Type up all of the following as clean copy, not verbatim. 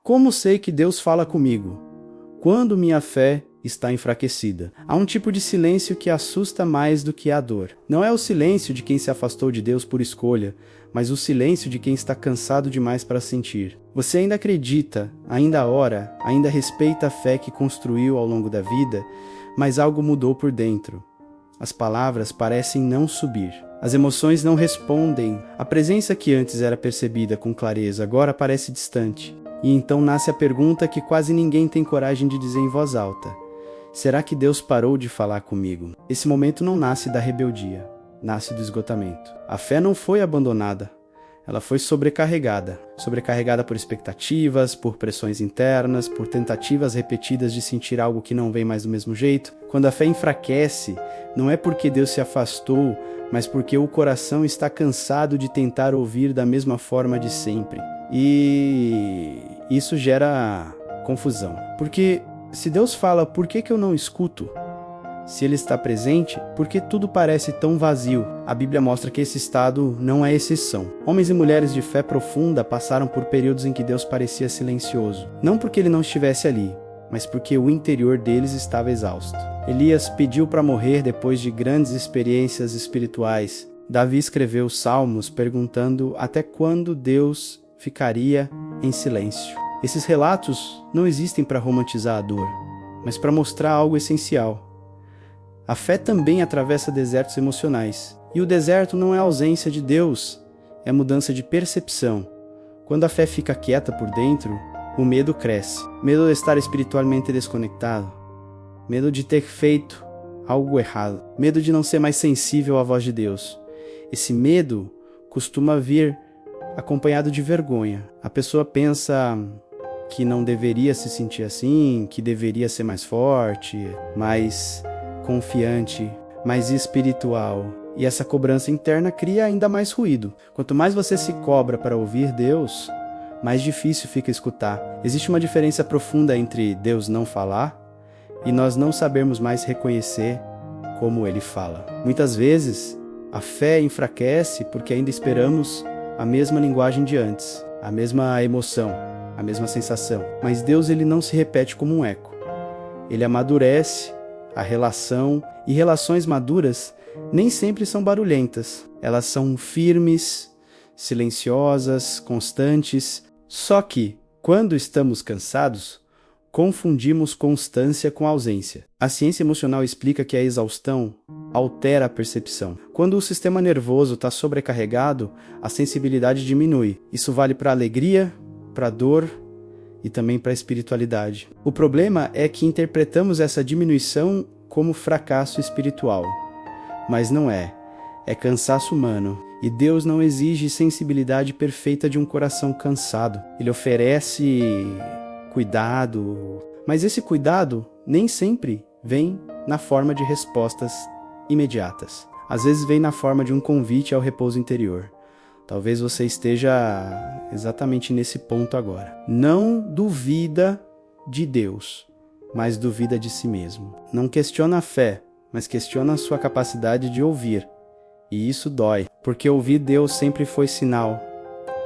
Como sei que Deus fala comigo? Quando minha fé está enfraquecida. Há um tipo de silêncio que assusta mais do que a dor. Não é o silêncio de quem se afastou de Deus por escolha, mas o silêncio de quem está cansado demais para sentir. Você ainda acredita, ainda ora, ainda respeita a fé que construiu ao longo da vida, mas algo mudou por dentro. As palavras parecem não subir. As emoções não respondem. A presença que antes era percebida com clareza agora parece distante. E então nasce a pergunta que quase ninguém tem coragem de dizer em voz alta. Será que Deus parou de falar comigo? Esse momento não nasce da rebeldia, nasce do esgotamento. A fé não foi abandonada, ela foi sobrecarregada. Sobrecarregada por expectativas, por pressões internas, por tentativas repetidas de sentir algo que não vem mais do mesmo jeito. Quando a fé enfraquece, não é porque Deus se afastou, mas porque o coração está cansado de tentar ouvir da mesma forma de sempre. E isso gera confusão. Porque se Deus fala, por que eu não escuto? Se Ele está presente, por que tudo parece tão vazio? A Bíblia mostra que esse estado não é exceção. Homens e mulheres de fé profunda passaram por períodos em que Deus parecia silencioso. Não porque Ele não estivesse ali, mas porque o interior deles estava exausto. Elias pediu para morrer depois de grandes experiências espirituais. Davi escreveu salmos perguntando até quando Deus ficaria em silêncio. Esses relatos não existem para romantizar a dor, mas para mostrar algo essencial. A fé também atravessa desertos emocionais. E o deserto não é ausência de Deus, é mudança de percepção. Quando a fé fica quieta por dentro, o medo cresce. Medo de estar espiritualmente desconectado. Medo de ter feito algo errado. Medo de não ser mais sensível à voz de Deus. Esse medo costuma vir acompanhado de vergonha. A pessoa pensa que não deveria se sentir assim, que deveria ser mais forte, mais confiante, mais espiritual. E essa cobrança interna cria ainda mais ruído. Quanto mais você se cobra para ouvir Deus, mais difícil fica escutar. Existe uma diferença profunda entre Deus não falar e nós não sabermos mais reconhecer como Ele fala. Muitas vezes, a fé enfraquece porque ainda esperamos a mesma linguagem de antes, a mesma emoção, a mesma sensação. Mas Deus, Ele não se repete como um eco. Ele amadurece a relação, e relações maduras nem sempre são barulhentas. Elas são firmes, silenciosas, constantes. Só que, quando estamos cansados, confundimos constância com ausência. A ciência emocional explica que a exaustão altera a percepção. Quando o sistema nervoso está sobrecarregado, a sensibilidade diminui. Isso vale para a alegria, para a dor e também para a espiritualidade. O problema é que interpretamos essa diminuição como fracasso espiritual. Mas não é. É cansaço humano. E Deus não exige sensibilidade perfeita de um coração cansado. Ele oferece cuidado, mas esse cuidado nem sempre vem na forma de respostas imediatas. Às vezes vem na forma de um convite ao repouso interior. Talvez você esteja exatamente nesse ponto agora. Não duvida de Deus, mas duvida de si mesmo. Não questiona a fé, mas questiona a sua capacidade de ouvir. E isso dói, porque ouvir Deus sempre foi sinal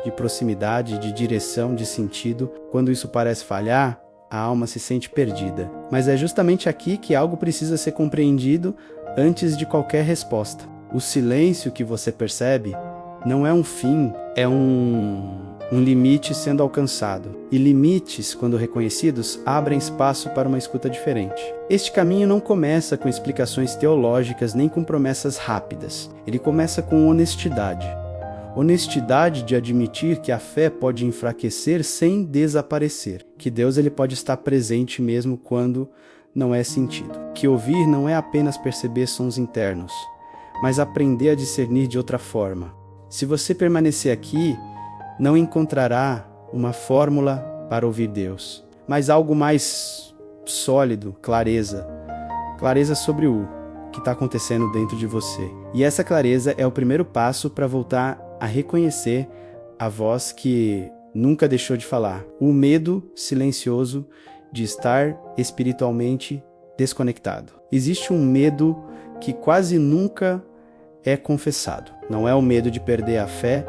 de proximidade, de direção, de sentido. Quando isso parece falhar, a alma se sente perdida. Mas é justamente aqui que algo precisa ser compreendido antes de qualquer resposta. O silêncio que você percebe não é um fim, é um limite sendo alcançado. E limites, quando reconhecidos, abrem espaço para uma escuta diferente. Este caminho não começa com explicações teológicas nem com promessas rápidas. Ele começa com honestidade. Honestidade de admitir que a fé pode enfraquecer sem desaparecer. Que Deus ele pode estar presente mesmo quando não é sentido. Que ouvir não é apenas perceber sons internos, mas aprender a discernir de outra forma. Se você permanecer aqui, não encontrará uma fórmula para ouvir Deus, mas algo mais sólido, clareza. Clareza sobre o que está acontecendo dentro de você. E essa clareza é o primeiro passo para voltar a reconhecer a voz que nunca deixou de falar. O medo silencioso de estar espiritualmente desconectado. Existe um medo que quase nunca é confessado. Não é o medo de perder a fé,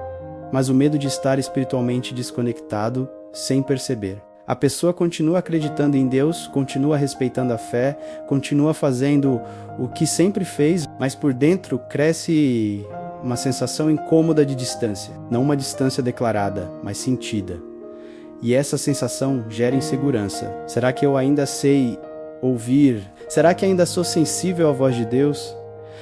mas o medo de estar espiritualmente desconectado sem perceber. A pessoa continua acreditando em Deus, continua respeitando a fé, continua fazendo o que sempre fez, mas por dentro cresce uma sensação incômoda de distância. Não uma distância declarada, mas sentida. E essa sensação gera insegurança. Será que eu ainda sei ouvir? Será que ainda sou sensível à voz de Deus?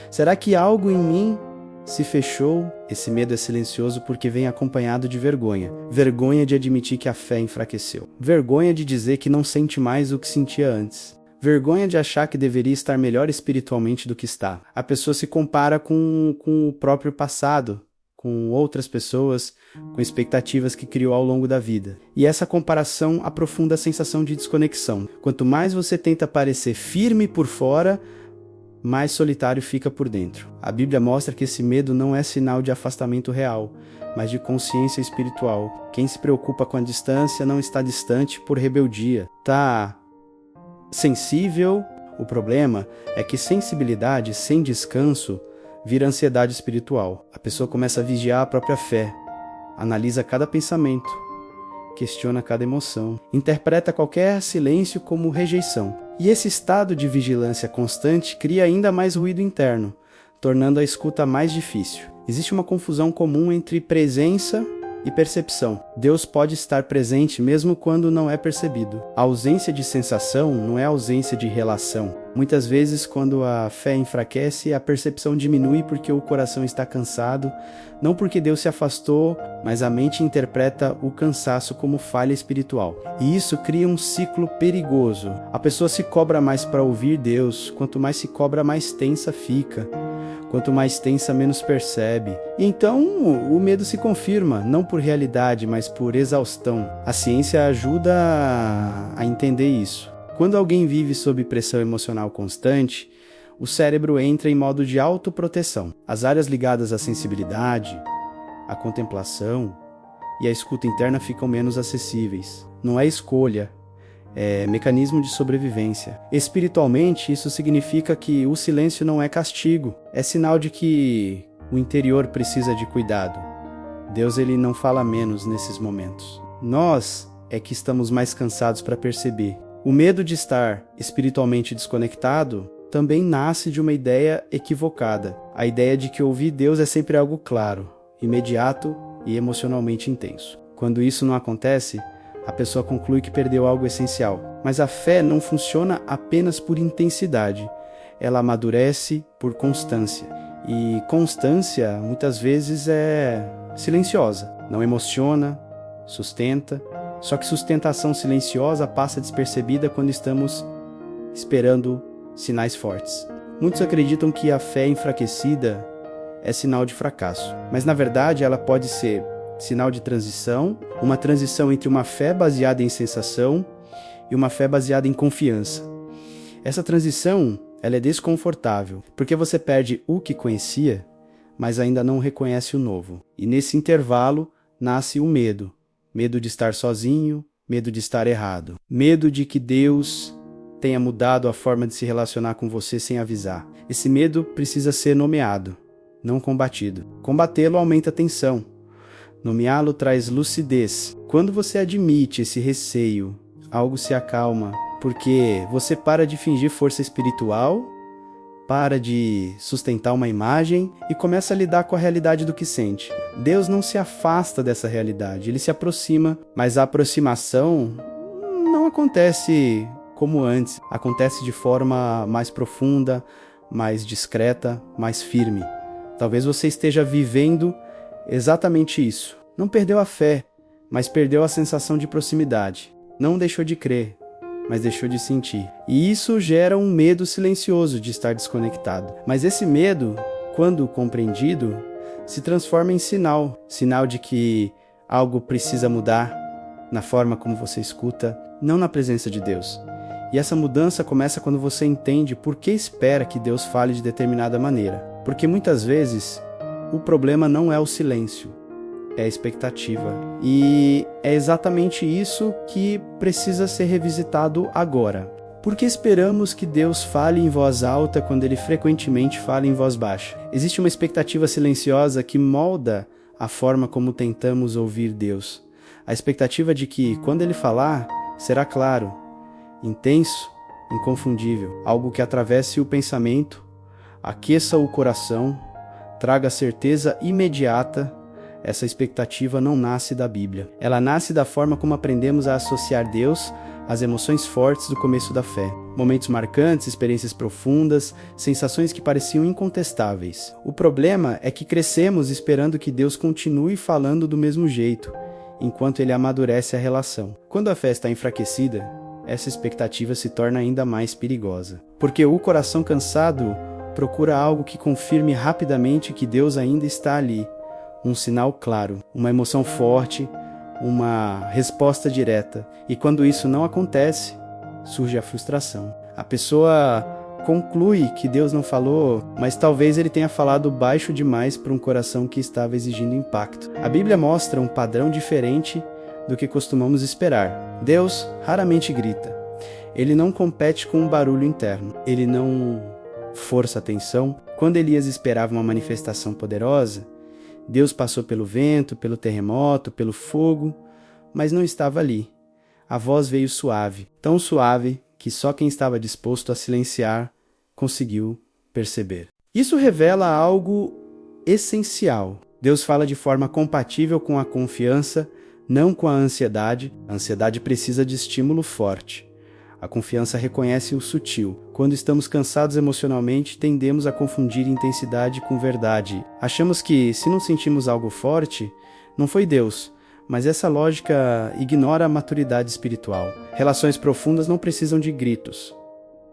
Será que algo em mim se fechou? Esse medo é silencioso porque vem acompanhado de vergonha. Vergonha de admitir que a fé enfraqueceu. Vergonha de dizer que não sente mais o que sentia antes. Vergonha de achar que deveria estar melhor espiritualmente do que está. A pessoa se compara com o próprio passado, com outras pessoas, com expectativas que criou ao longo da vida. E essa comparação aprofunda a sensação de desconexão. Quanto mais você tenta parecer firme por fora, mais solitário fica por dentro. A Bíblia mostra que esse medo não é sinal de afastamento real, mas de consciência espiritual. Quem se preocupa com a distância não está distante por rebeldia. Está sensível. O problema é que sensibilidade sem descanso vira ansiedade espiritual. A pessoa começa a vigiar a própria fé, analisa cada pensamento, questiona cada emoção, interpreta qualquer silêncio como rejeição. E esse estado de vigilância constante cria ainda mais ruído interno, tornando a escuta mais difícil. Existe uma confusão comum entre presença e percepção. Deus pode estar presente mesmo quando não é percebido. A ausência de sensação não é ausência de relação. Muitas vezes, quando a fé enfraquece, a percepção diminui porque o coração está cansado, não porque Deus se afastou, mas a mente interpreta o cansaço como falha espiritual. E isso cria um ciclo perigoso. A pessoa se cobra mais para ouvir Deus, quanto mais se cobra, mais tensa fica. Quanto mais tensa, menos percebe. E então o medo se confirma, não por realidade, mas por exaustão. A ciência ajuda a entender isso. Quando alguém vive sob pressão emocional constante, o cérebro entra em modo de autoproteção. As áreas ligadas à sensibilidade, à contemplação e à escuta interna ficam menos acessíveis. Não é escolha, é mecanismo de sobrevivência. Espiritualmente, isso significa que o silêncio não é castigo, é sinal de que o interior precisa de cuidado. Deus ele não fala menos nesses momentos. Nós é que estamos mais cansados para perceber. O medo de estar espiritualmente desconectado também nasce de uma ideia equivocada. A ideia de que ouvir Deus é sempre algo claro, imediato e emocionalmente intenso. Quando isso não acontece, a pessoa conclui que perdeu algo essencial. Mas a fé não funciona apenas por intensidade. Ela amadurece por constância. E constância, muitas vezes, é silenciosa. Não emociona, sustenta. Só que sustentação silenciosa passa despercebida quando estamos esperando sinais fortes. Muitos acreditam que a fé enfraquecida é sinal de fracasso. Mas, na verdade, ela pode ser sinal de transição, uma transição entre uma fé baseada em sensação e uma fé baseada em confiança. Essa transição, ela é desconfortável, porque você perde o que conhecia, mas ainda não reconhece o novo. E nesse intervalo nasce o medo. Medo de estar sozinho, medo de estar errado. Medo de que Deus tenha mudado a forma de se relacionar com você sem avisar. Esse medo precisa ser nomeado, não combatido. Combatê-lo aumenta a tensão. Nomeá-lo traz lucidez. Quando você admite esse receio, algo se acalma, porque você para de fingir força espiritual, para de sustentar uma imagem e começa a lidar com a realidade do que sente. Deus não se afasta dessa realidade, ele se aproxima, mas a aproximação não acontece como antes, acontece de forma mais profunda, mais discreta, mais firme. Talvez você esteja vivendo exatamente isso. Não perdeu a fé, mas perdeu a sensação de proximidade. Não deixou de crer, mas deixou de sentir. E isso gera um medo silencioso de estar desconectado. Mas esse medo, quando compreendido, se transforma em sinal. Sinal de que algo precisa mudar na forma como você escuta, não na presença de Deus. E essa mudança começa quando você entende por que espera que Deus fale de determinada maneira. Porque muitas vezes o problema não é o silêncio, é a expectativa. E é exatamente isso que precisa ser revisitado agora. Por que esperamos que Deus fale em voz alta quando Ele frequentemente fala em voz baixa? Existe uma expectativa silenciosa que molda a forma como tentamos ouvir Deus. A expectativa de que, quando Ele falar, será claro, intenso, inconfundível, algo que atravesse o pensamento, aqueça o coração, traga certeza imediata. Essa expectativa não nasce da Bíblia. Ela nasce da forma como aprendemos a associar Deus às emoções fortes do começo da fé. Momentos marcantes, experiências profundas, sensações que pareciam incontestáveis. O problema é que crescemos esperando que Deus continue falando do mesmo jeito, enquanto Ele amadurece a relação. Quando a fé está enfraquecida, essa expectativa se torna ainda mais perigosa. Porque o coração cansado procura algo que confirme rapidamente que Deus ainda está ali. Um sinal claro, uma emoção forte, uma resposta direta. E quando isso não acontece, surge a frustração. A pessoa conclui que Deus não falou, mas talvez Ele tenha falado baixo demais para um coração que estava exigindo impacto. A Bíblia mostra um padrão diferente do que costumamos esperar. Deus raramente grita. Ele não compete com um barulho interno. Ele não força a atenção. Quando Elias esperava uma manifestação poderosa, Deus passou pelo vento, pelo terremoto, pelo fogo, mas não estava ali. A voz veio suave, tão suave que só quem estava disposto a silenciar conseguiu perceber. Isso revela algo essencial. Deus fala de forma compatível com a confiança, não com a ansiedade. A ansiedade precisa de estímulo forte. A confiança reconhece o sutil. Quando estamos cansados emocionalmente, tendemos a confundir intensidade com verdade. Achamos que, se não sentimos algo forte, não foi Deus, mas essa lógica ignora a maturidade espiritual. Relações profundas não precisam de gritos.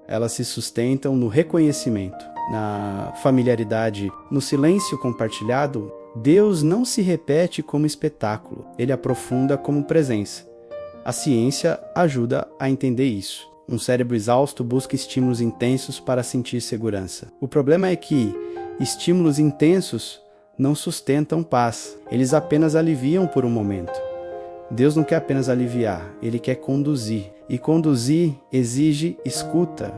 Elas se sustentam no reconhecimento, na familiaridade, no silêncio compartilhado. Deus não se repete como espetáculo, Ele aprofunda como presença. A ciência ajuda a entender isso. Um cérebro exausto busca estímulos intensos para sentir segurança. O problema é que estímulos intensos não sustentam paz. Eles apenas aliviam por um momento. Deus não quer apenas aliviar, Ele quer conduzir. E conduzir exige escuta.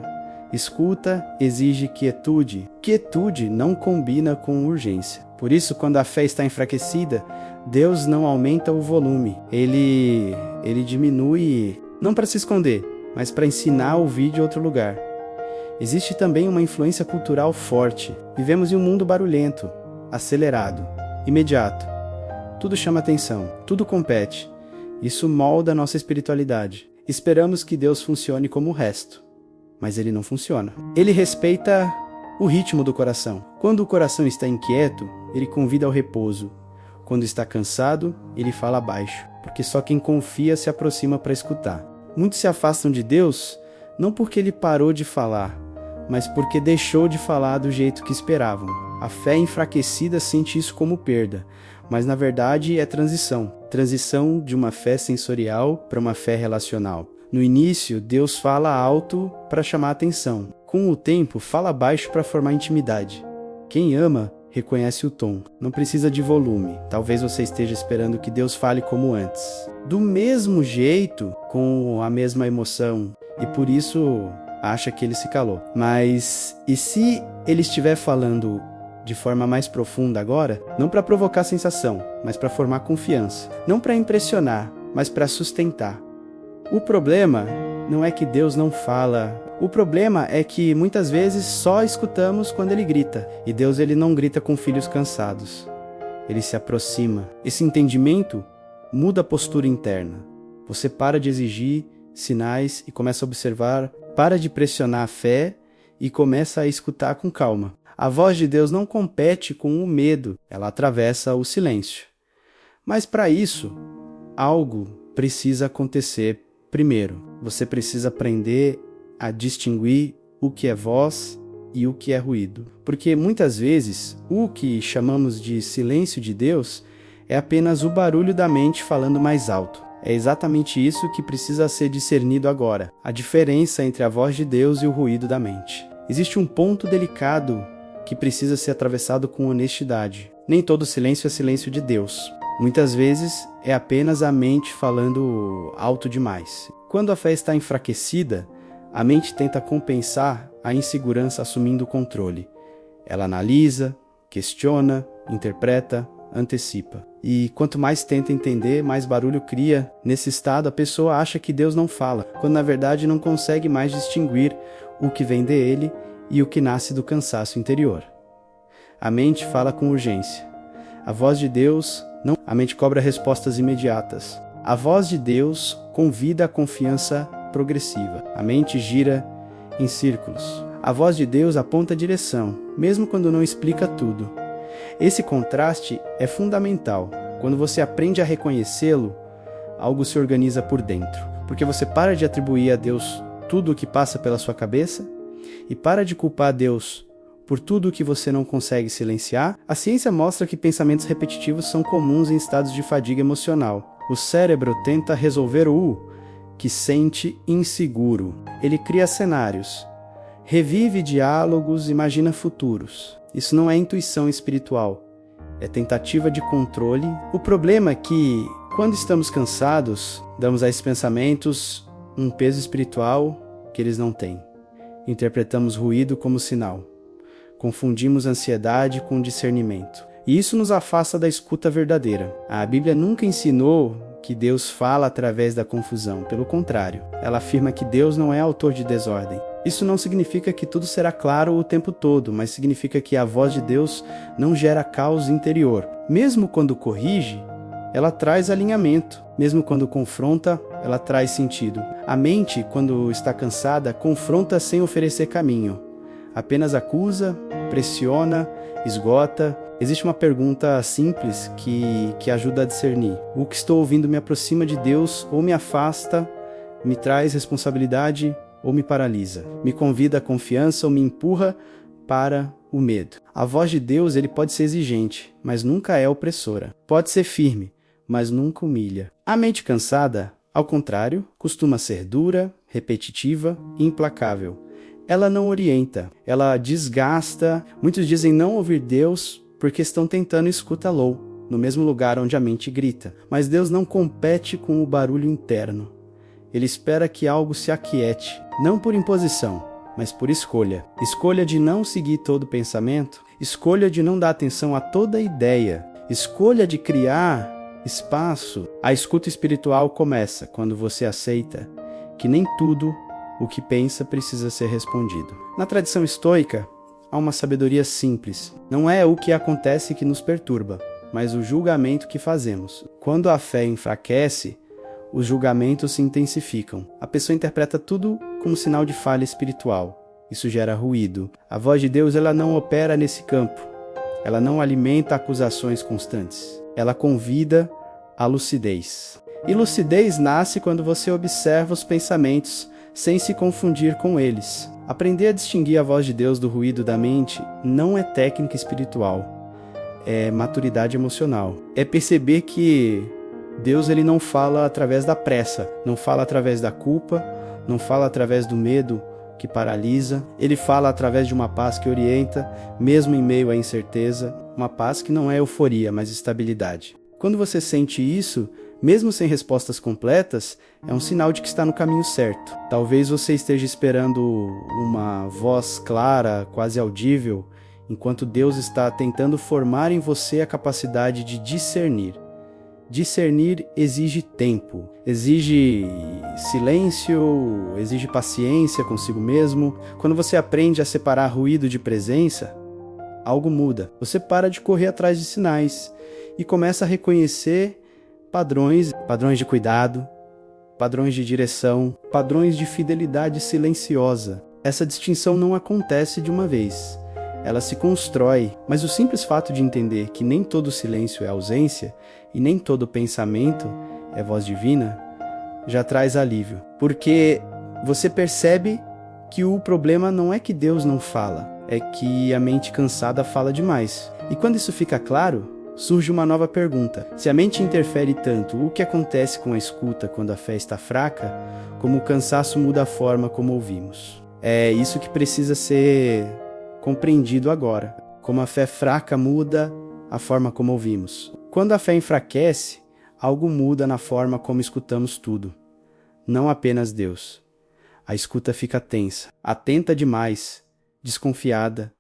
Escuta exige quietude. Quietude não combina com urgência. Por isso, quando a fé está enfraquecida, Deus não aumenta o volume. Ele diminui, não para se esconder, mas para ensinar a ouvir de outro lugar. Existe também uma influência cultural forte. Vivemos em um mundo barulhento, acelerado, imediato. Tudo chama atenção, tudo compete. Isso molda a nossa espiritualidade. Esperamos que Deus funcione como o resto, mas Ele não funciona. Ele respeita o ritmo do coração. Quando o coração está inquieto, Ele convida ao repouso. Quando está cansado, Ele fala baixo, porque só quem confia se aproxima para escutar. Muitos se afastam de Deus não porque Ele parou de falar, mas porque deixou de falar do jeito que esperavam. A fé enfraquecida sente isso como perda, mas na verdade é transição. Transição de uma fé sensorial para uma fé relacional. No início, Deus fala alto para chamar atenção. Com o tempo, fala baixo para formar intimidade. Quem ama, reconhece o tom. Não precisa de volume. Talvez você esteja esperando que Deus fale como antes. Do mesmo jeito, com a mesma emoção. E por isso, acha que Ele se calou. Mas, e se Ele estiver falando de forma mais profunda agora? Não para provocar sensação, mas para formar confiança. Não para impressionar, mas para sustentar. O problema não é que Deus não fala. O problema é que muitas vezes só escutamos quando Ele grita. E Deus ele não grita com filhos cansados. Ele se aproxima. Esse entendimento muda a postura interna. Você para de exigir sinais e começa a observar. Para de pressionar a fé e começa a escutar com calma. A voz de Deus não compete com o medo. Ela atravessa o silêncio. Mas para isso, algo precisa acontecer. Primeiro, você precisa aprender a distinguir o que é voz e o que é ruído. Porque muitas vezes, o que chamamos de silêncio de Deus é apenas o barulho da mente falando mais alto. É exatamente isso que precisa ser discernido agora. A diferença entre a voz de Deus e o ruído da mente. Existe um ponto delicado que precisa ser atravessado com honestidade. Nem todo silêncio é silêncio de Deus. Muitas vezes é apenas a mente falando alto demais. Quando a fé está enfraquecida, a mente tenta compensar a insegurança assumindo o controle. Ela analisa, questiona, interpreta, antecipa. E quanto mais tenta entender, mais barulho cria. Nesse estado, a pessoa acha que Deus não fala, quando na verdade não consegue mais distinguir o que vem dele e o que nasce do cansaço interior. A mente fala com urgência. A voz de Deus não. A mente cobra respostas imediatas. A voz de Deus convida a confiança progressiva. A mente gira em círculos. A voz de Deus aponta a direção, mesmo quando não explica tudo. Esse contraste é fundamental. Quando você aprende a reconhecê-lo, algo se organiza por dentro. Porque você para de atribuir a Deus tudo o que passa pela sua cabeça e para de culpar Deus por tudo o que você não consegue silenciar. A ciência mostra que pensamentos repetitivos são comuns em estados de fadiga emocional. O cérebro tenta resolver o que sente inseguro. Ele cria cenários, revive diálogos, imagina futuros. Isso não é intuição espiritual, é tentativa de controle. O problema é que, quando estamos cansados, damos a esses pensamentos um peso espiritual que eles não têm. Interpretamos ruído como sinal. Confundimos ansiedade com discernimento. E isso nos afasta da escuta verdadeira. A Bíblia nunca ensinou que Deus fala através da confusão. Pelo contrário, ela afirma que Deus não é autor de desordem. Isso não significa que tudo será claro o tempo todo, mas significa que a voz de Deus não gera caos interior. Mesmo quando corrige, ela traz alinhamento. Mesmo quando confronta, ela traz sentido. A mente, quando está cansada, confronta sem oferecer caminho. Apenas acusa, pressiona, esgota. Existe uma pergunta simples que ajuda a discernir. O que estou ouvindo me aproxima de Deus ou me afasta, me traz responsabilidade ou me paralisa? Me convida à confiança ou me empurra para o medo? A voz de Deus ele pode ser exigente, mas nunca é opressora. Pode ser firme, mas nunca humilha. A mente cansada, ao contrário, costuma ser dura, repetitiva e implacável. Ela não orienta, ela desgasta. Muitos dizem não ouvir Deus porque estão tentando escutá-lo, no mesmo lugar onde a mente grita. Mas Deus não compete com o barulho interno. Ele espera que algo se aquiete, não por imposição, mas por escolha. Escolha de não seguir todo pensamento, escolha de não dar atenção a toda ideia, escolha de criar espaço. A escuta espiritual começa quando você aceita que nem tudo o que pensa precisa ser respondido. Na tradição estoica, há uma sabedoria simples. Não é o que acontece que nos perturba, mas o julgamento que fazemos. Quando a fé enfraquece, os julgamentos se intensificam. A pessoa interpreta tudo como sinal de falha espiritual. Isso gera ruído. A voz de Deus ela não opera nesse campo. Ela não alimenta acusações constantes. Ela convida à lucidez. E lucidez nasce quando você observa os pensamentos sem se confundir com eles. Aprender a distinguir a voz de Deus do ruído da mente não é técnica espiritual. É maturidade emocional. É perceber que Deus ele não fala através da pressa, não fala através da culpa, não fala através do medo que paralisa. Ele fala através de uma paz que orienta, mesmo em meio à incerteza, uma paz que não é euforia, mas estabilidade. Quando você sente isso, mesmo sem respostas completas, é um sinal de que está no caminho certo. Talvez você esteja esperando uma voz clara, quase audível, enquanto Deus está tentando formar em você a capacidade de discernir. Discernir exige tempo, exige silêncio, exige paciência consigo mesmo. Quando você aprende a separar ruído de presença, algo muda. Você para de correr atrás de sinais e começa a reconhecer padrões de cuidado, padrões de direção, padrões de fidelidade silenciosa. Essa distinção não acontece de uma vez. Ela se constrói, mas o simples fato de entender que nem todo silêncio é ausência e nem todo pensamento é voz divina, já traz alívio. Porque você percebe que o problema não é que Deus não fala, é que a mente cansada fala demais. E quando isso fica claro, surge uma nova pergunta. Se a mente interfere tanto, o que acontece com a escuta quando a fé está fraca, como o cansaço muda a forma como ouvimos? É isso que precisa ser compreendido agora. Como a fé fraca muda a forma como ouvimos. Quando a fé enfraquece, algo muda na forma como escutamos tudo. Não apenas Deus. A escuta fica tensa, atenta demais, desconfiada,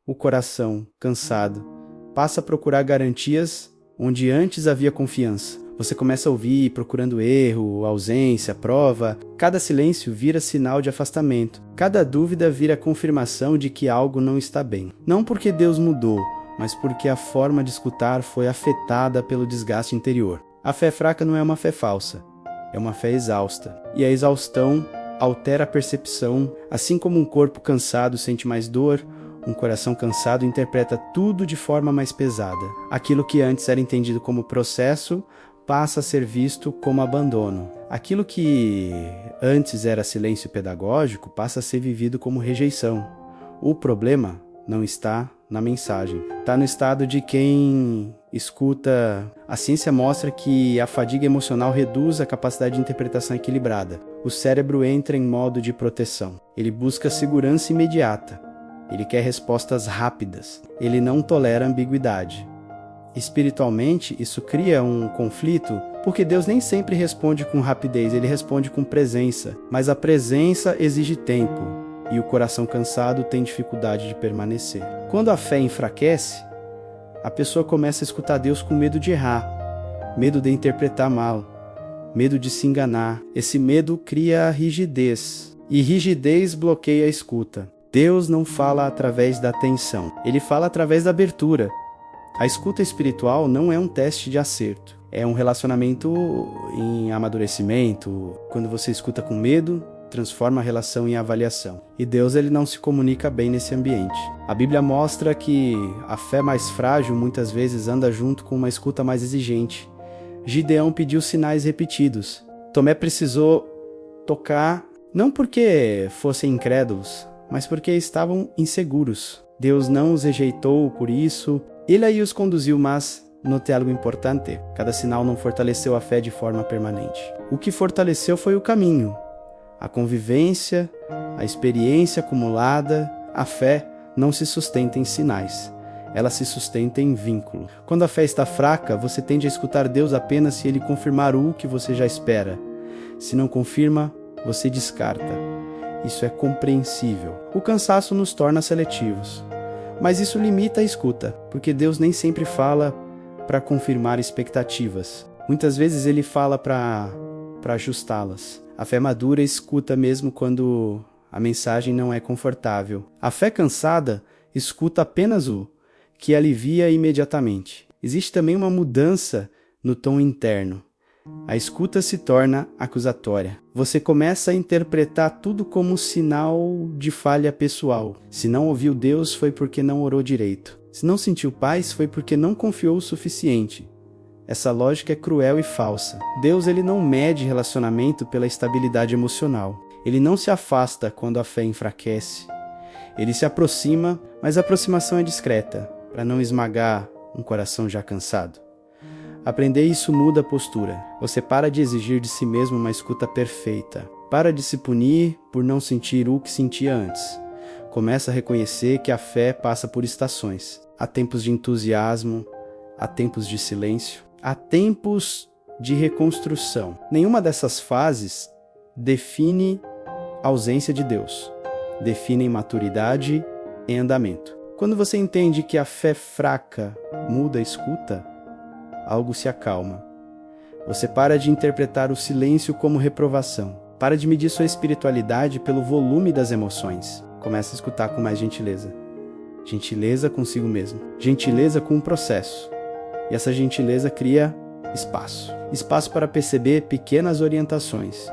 o coração cansado. Passa a procurar garantias onde antes havia confiança. Você começa a ouvir procurando erro, ausência, prova. Cada silêncio vira sinal de afastamento. Cada dúvida vira confirmação de que algo não está bem. Não porque Deus mudou, mas porque a forma de escutar foi afetada pelo desgaste interior. A fé fraca não é uma fé falsa, é uma fé exausta. E a exaustão altera a percepção, assim como um corpo cansado sente mais dor, um coração cansado interpreta tudo de forma mais pesada. Aquilo que antes era entendido como processo passa a ser visto como abandono. Aquilo que antes era silêncio pedagógico passa a ser vivido como rejeição. O problema não está na mensagem, está no estado de quem escuta. A ciência mostra que a fadiga emocional reduz a capacidade de interpretação equilibrada. O cérebro entra em modo de proteção. Ele busca segurança imediata. Ele quer respostas rápidas. Ele não tolera ambiguidade. Espiritualmente, isso cria um conflito, porque Deus nem sempre responde com rapidez, ele responde com presença. Mas a presença exige tempo, e o coração cansado tem dificuldade de permanecer. Quando a fé enfraquece, a pessoa começa a escutar Deus com medo de errar, medo de interpretar mal, medo de se enganar. Esse medo cria rigidez, e rigidez bloqueia a escuta. Deus não fala através da tensão, ele fala através da abertura. A escuta espiritual não é um teste de acerto, é um relacionamento em amadurecimento. Quando você escuta com medo, transforma a relação em avaliação. E Deus ele não se comunica bem nesse ambiente. A Bíblia mostra que a fé mais frágil muitas vezes anda junto com uma escuta mais exigente. Gideão pediu sinais repetidos. Tomé precisou tocar, não porque fossem incrédulos, mas porque estavam inseguros. Deus não os rejeitou por isso. Ele aí os conduziu, mas note algo importante. Cada sinal não fortaleceu a fé de forma permanente. O que fortaleceu foi o caminho, a convivência, a experiência acumulada. A fé não se sustenta em sinais, ela se sustenta em vínculo. Quando a fé está fraca, você tende a escutar Deus apenas se ele confirmar o que você já espera. Se não confirma, você descarta. Isso é compreensível. O cansaço nos torna seletivos. Mas isso limita a escuta, porque Deus nem sempre fala para confirmar expectativas. Muitas vezes ele fala para ajustá-las. A fé madura escuta mesmo quando a mensagem não é confortável. A fé cansada escuta apenas o que alivia imediatamente. Existe também uma mudança no tom interno. A escuta se torna acusatória. Você começa a interpretar tudo como sinal de falha pessoal. Se não ouviu Deus, foi porque não orou direito. Se não sentiu paz, foi porque não confiou o suficiente. Essa lógica é cruel e falsa. Deus ele não mede relacionamento pela estabilidade emocional. Ele não se afasta quando a fé enfraquece. Ele se aproxima, mas a aproximação é discreta, para não esmagar um coração já cansado. Aprender isso muda a postura. Você para de exigir de si mesmo uma escuta perfeita. Para de se punir por não sentir o que sentia antes. Começa a reconhecer que a fé passa por estações. Há tempos de entusiasmo, há tempos de silêncio, há tempos de reconstrução. Nenhuma dessas fases define a ausência de Deus. Definem maturidade e andamento. Quando você entende que a fé fraca muda a escuta, algo se acalma. Você para de interpretar o silêncio como reprovação. Para de medir sua espiritualidade pelo volume das emoções. Começa a escutar com mais gentileza. Gentileza consigo mesmo. Gentileza com o processo. E essa gentileza cria espaço. Espaço para perceber pequenas orientações,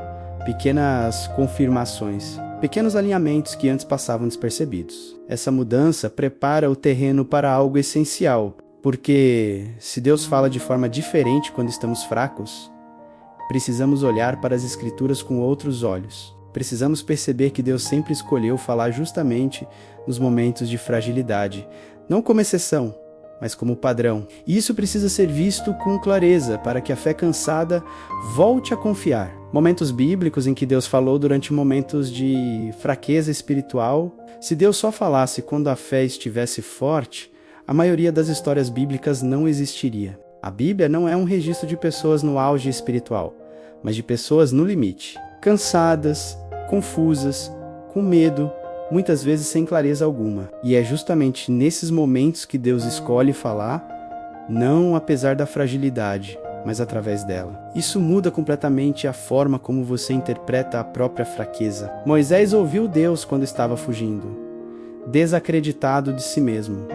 pequenas confirmações, pequenos alinhamentos que antes passavam despercebidos. Essa mudança prepara o terreno para algo essencial. Porque se Deus fala de forma diferente quando estamos fracos, precisamos olhar para as Escrituras com outros olhos. Precisamos perceber que Deus sempre escolheu falar justamente nos momentos de fragilidade, não como exceção, mas como padrão. E isso precisa ser visto com clareza para que a fé cansada volte a confiar. Momentos bíblicos em que Deus falou durante momentos de fraqueza espiritual. Se Deus só falasse quando a fé estivesse forte, a maioria das histórias bíblicas não existiria. A Bíblia não é um registro de pessoas no auge espiritual, mas de pessoas no limite, cansadas, confusas, com medo, muitas vezes sem clareza alguma. E é justamente nesses momentos que Deus escolhe falar não apesar da fragilidade, mas através dela. Isso muda completamente a forma como você interpreta a própria fraqueza. Moisés ouviu Deus quando estava fugindo, desacreditado de si mesmo,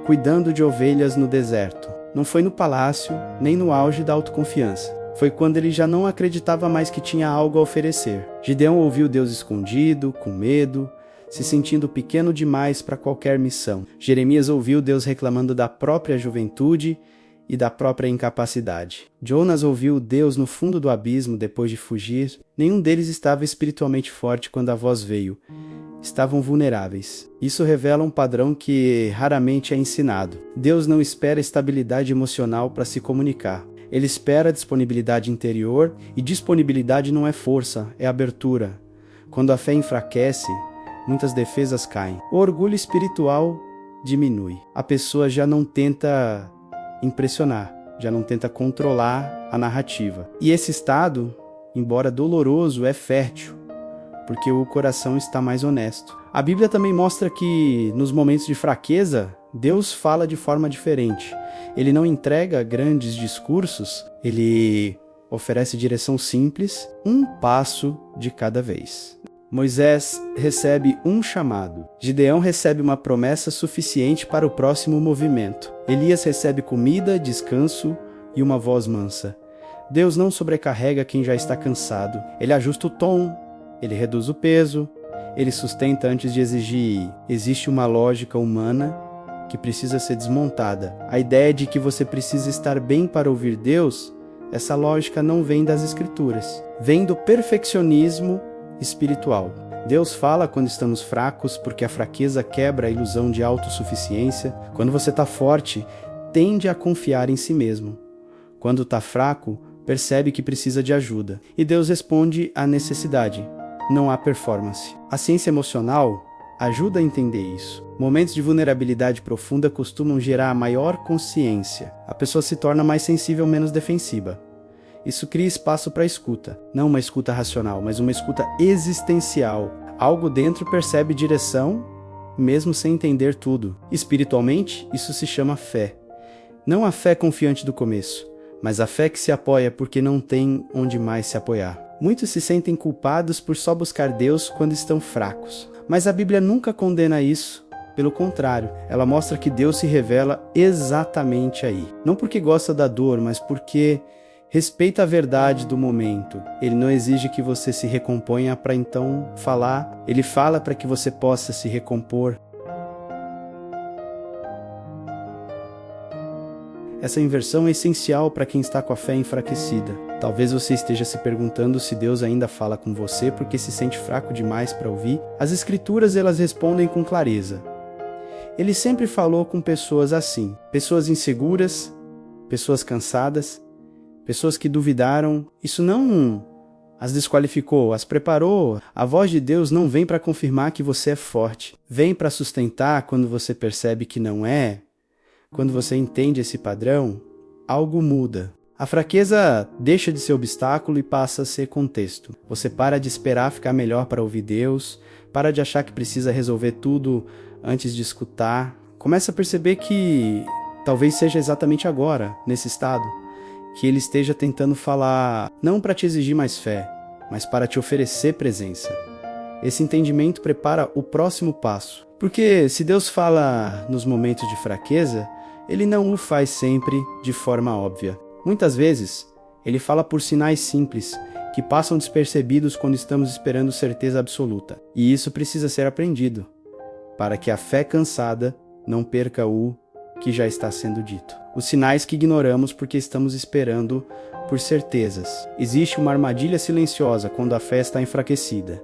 cuidando de ovelhas no deserto. Não foi no palácio, nem no auge da autoconfiança. Foi quando ele já não acreditava mais que tinha algo a oferecer. Gideão ouviu Deus escondido, com medo, se sentindo pequeno demais para qualquer missão. Jeremias ouviu Deus reclamando da própria juventude e da própria incapacidade. Jonas ouviu Deus no fundo do abismo depois de fugir. Nenhum deles estava espiritualmente forte quando a voz veio. Estavam vulneráveis. Isso revela um padrão que raramente é ensinado. Deus não espera estabilidade emocional para se comunicar. Ele espera disponibilidade interior, e disponibilidade não é força, é abertura. Quando a fé enfraquece, muitas defesas caem. O orgulho espiritual diminui. A pessoa já não tenta impressionar, já não tenta controlar a narrativa. E esse estado, embora doloroso, é fértil, porque o coração está mais honesto. A Bíblia também mostra que, nos momentos de fraqueza, Deus fala de forma diferente. Ele não entrega grandes discursos, ele oferece direção simples, um passo de cada vez. Moisés recebe um chamado. Gideão recebe uma promessa suficiente para o próximo movimento. Elias recebe comida, descanso e uma voz mansa. Deus não sobrecarrega quem já está cansado. Ele ajusta o tom, ele reduz o peso, ele sustenta antes de exigir. Existe uma lógica humana que precisa ser desmontada. A ideia de que você precisa estar bem para ouvir Deus, essa lógica não vem das Escrituras. Vem do perfeccionismo espiritual. Deus fala quando estamos fracos, porque a fraqueza quebra a ilusão de autossuficiência. Quando você está forte, tende a confiar em si mesmo. Quando está fraco, percebe que precisa de ajuda. E Deus responde à necessidade. Não há performance. A ciência emocional ajuda a entender isso. Momentos de vulnerabilidade profunda costumam gerar maior consciência. A pessoa se torna mais sensível, menos defensiva. Isso cria espaço para a escuta. Não uma escuta racional, mas uma escuta existencial. Algo dentro percebe direção, mesmo sem entender tudo. Espiritualmente, isso se chama fé. Não a fé confiante do começo, mas a fé que se apoia porque não tem onde mais se apoiar. Muitos se sentem culpados por só buscar Deus quando estão fracos. Mas a Bíblia nunca condena isso. Pelo contrário, ela mostra que Deus se revela exatamente aí. Não porque gosta da dor, mas porque respeita a verdade do momento. Ele não exige que você se recomponha para então falar. Ele fala para que você possa se recompor. Essa inversão é essencial para quem está com a fé enfraquecida. Talvez você esteja se perguntando se Deus ainda fala com você porque se sente fraco demais para ouvir. As Escrituras, elas respondem com clareza. Ele sempre falou com pessoas assim, pessoas inseguras, pessoas cansadas, pessoas que duvidaram. Isso não as desqualificou, as preparou. A voz de Deus não vem para confirmar que você é forte. Vem para sustentar quando você percebe que não é. Quando você entende esse padrão, algo muda. A fraqueza deixa de ser obstáculo e passa a ser contexto. Você para de esperar ficar melhor para ouvir Deus, para de achar que precisa resolver tudo antes de escutar. Começa a perceber que talvez seja exatamente agora, nesse estado, que Ele esteja tentando falar não para te exigir mais fé, mas para te oferecer presença. Esse entendimento prepara o próximo passo. Porque se Deus fala nos momentos de fraqueza, Ele não o faz sempre de forma óbvia. Muitas vezes, Ele fala por sinais simples, que passam despercebidos quando estamos esperando certeza absoluta. E isso precisa ser aprendido, para que a fé cansada não perca o que já está sendo dito. Os sinais que ignoramos porque estamos esperando por certezas. Existe uma armadilha silenciosa quando a fé está enfraquecida.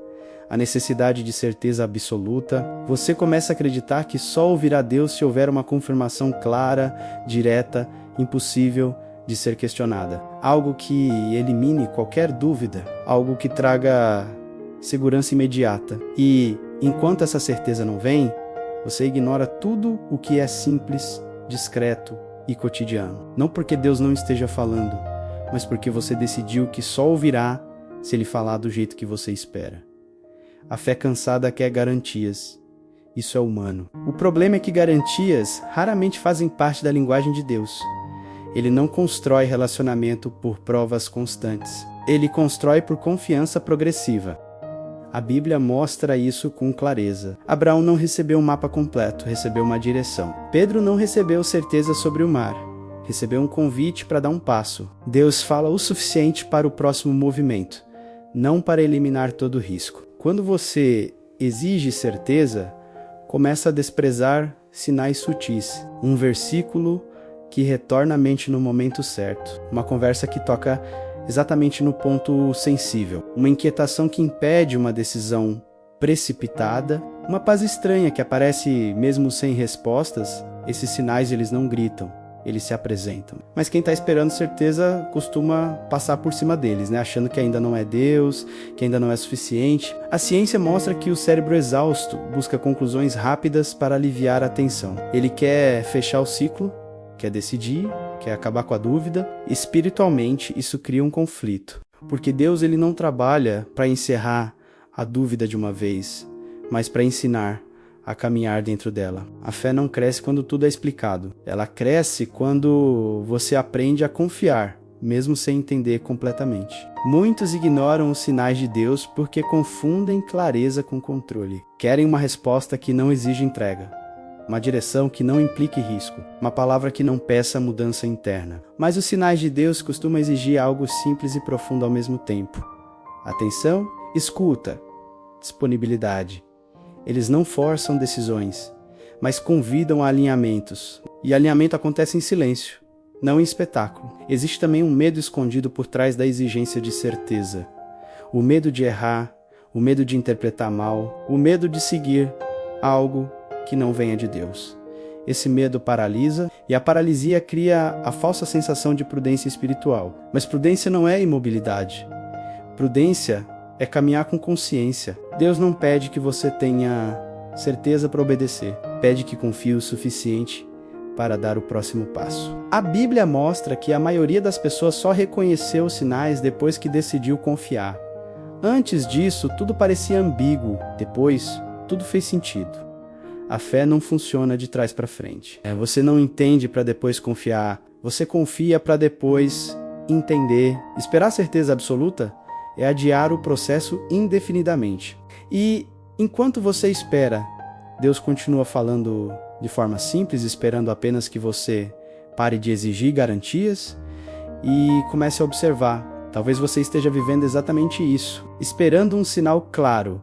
A necessidade de certeza absoluta. Você começa a acreditar que só ouvirá Deus se houver uma confirmação clara, direta, impossível de ser questionada. Algo que elimine qualquer dúvida. Algo que traga segurança imediata. E, enquanto essa certeza não vem, você ignora tudo o que é simples, discreto e cotidiano. Não porque Deus não esteja falando, mas porque você decidiu que só ouvirá se Ele falar do jeito que você espera. A fé cansada quer garantias. Isso é humano. O problema é que garantias raramente fazem parte da linguagem de Deus. Ele não constrói relacionamento por provas constantes. Ele constrói por confiança progressiva. A Bíblia mostra isso com clareza. Abraão não recebeu um mapa completo, recebeu uma direção. Pedro não recebeu certeza sobre o mar, recebeu um convite para dar um passo. Deus fala o suficiente para o próximo movimento, não para eliminar todo o risco. Quando você exige certeza, começa a desprezar sinais sutis. Um versículo que retorna à mente no momento certo. Uma conversa que toca exatamente no ponto sensível. Uma inquietação que impede uma decisão precipitada. Uma paz estranha que aparece mesmo sem respostas. Esses sinais eles não gritam, eles se apresentam. Mas quem está esperando certeza costuma passar por cima deles, né? Achando que ainda não é Deus, que ainda não é suficiente. A ciência mostra que o cérebro exausto busca conclusões rápidas para aliviar a tensão. Ele quer fechar o ciclo, quer decidir, quer acabar com a dúvida. Espiritualmente, isso cria um conflito. Porque Deus ele não trabalha para encerrar a dúvida de uma vez, mas para ensinar a caminhar dentro dela. A fé não cresce quando tudo é explicado. Ela cresce quando você aprende a confiar, mesmo sem entender completamente. Muitos ignoram os sinais de Deus porque confundem clareza com controle. Querem uma resposta que não exige entrega, uma direção que não implique risco, uma palavra que não peça mudança interna. Mas os sinais de Deus costumam exigir algo simples e profundo ao mesmo tempo. Atenção, escuta, disponibilidade. Eles não forçam decisões, mas convidam a alinhamentos. E alinhamento acontece em silêncio, não em espetáculo. Existe também um medo escondido por trás da exigência de certeza. O medo de errar, o medo de interpretar mal, o medo de seguir algo que não venha de Deus. Esse medo paralisa, e a paralisia cria a falsa sensação de prudência espiritual. Mas prudência não é imobilidade. Prudência é caminhar com consciência. Deus não pede que você tenha certeza para obedecer. Pede que confie o suficiente para dar o próximo passo. A Bíblia mostra que a maioria das pessoas só reconheceu os sinais depois que decidiu confiar. Antes disso, tudo parecia ambíguo. Depois, tudo fez sentido. A fé não funciona de trás para frente. Você não entende para depois confiar. Você confia para depois entender. Esperar certeza absoluta é adiar o processo indefinidamente. E enquanto você espera, Deus continua falando de forma simples, esperando apenas que você pare de exigir garantias e comece a observar. Talvez você esteja vivendo exatamente isso, esperando um sinal claro,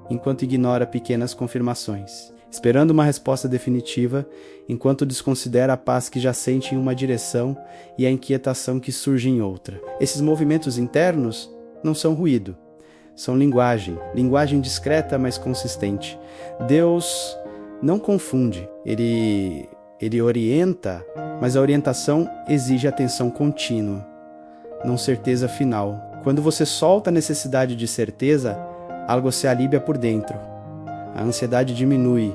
enquanto ignora pequenas confirmações. Esperando uma resposta definitiva, enquanto desconsidera a paz que já sente em uma direção e a inquietação que surge em outra. Esses movimentos internos não são ruído, são linguagem discreta, mas consistente. Deus não confunde, Ele orienta, mas a orientação exige atenção contínua, não certeza final. Quando você solta a necessidade de certeza, algo se alivia por dentro. A ansiedade diminui,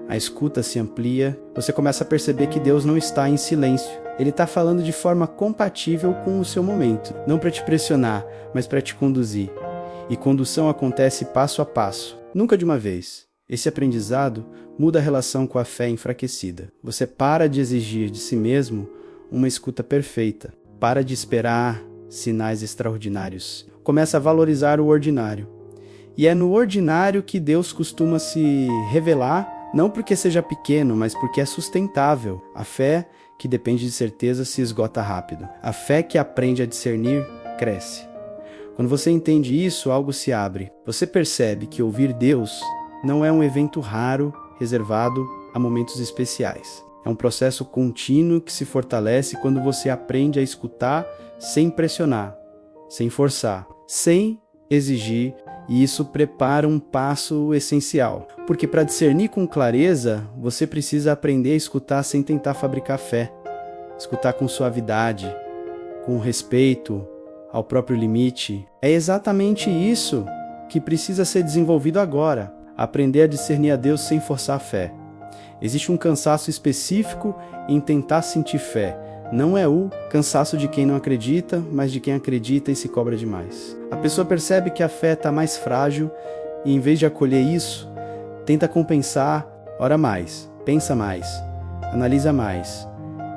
a escuta se amplia, você começa a perceber que Deus não está em silêncio. Ele está falando de forma compatível com o seu momento, não para te pressionar, mas para te conduzir. E condução acontece passo a passo, nunca de uma vez. Esse aprendizado muda a relação com a fé enfraquecida. Você para de exigir de si mesmo uma escuta perfeita, para de esperar sinais extraordinários. Começa a valorizar o ordinário. E é no ordinário que Deus costuma se revelar, não porque seja pequeno, mas porque é sustentável. A fé que depende de certeza se esgota rápido. A fé que aprende a discernir cresce. Quando você entende isso, algo se abre. Você percebe que ouvir Deus não é um evento raro, reservado a momentos especiais. É um processo contínuo que se fortalece quando você aprende a escutar sem pressionar, sem forçar, sem exigir, e isso prepara um passo essencial. Porque para discernir com clareza, você precisa aprender a escutar sem tentar fabricar fé. Escutar com suavidade, com respeito ao próprio limite. É exatamente isso que precisa ser desenvolvido agora. Aprender a discernir a Deus sem forçar a fé. Existe um cansaço específico em tentar sentir fé. Não é o cansaço de quem não acredita, mas de quem acredita e se cobra demais. A pessoa percebe que a fé está mais frágil e, em vez de acolher isso, tenta compensar, ora mais, pensa mais, analisa mais,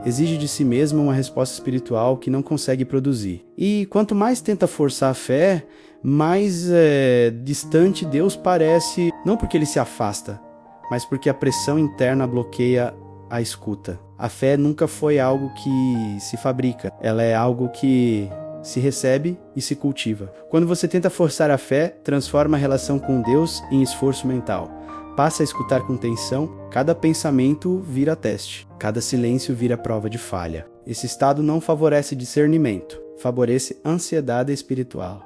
exige de si mesma uma resposta espiritual que não consegue produzir. E quanto mais tenta forçar a fé, mais distante Deus parece, não porque ele se afasta, mas porque a pressão interna bloqueia a escuta. A fé nunca foi algo que se fabrica, ela é algo que se recebe e se cultiva. Quando você tenta forçar a fé, transforma a relação com Deus em esforço mental. Passa a escutar com tensão, cada pensamento vira teste, cada silêncio vira prova de falha. Esse estado não favorece discernimento, favorece ansiedade espiritual.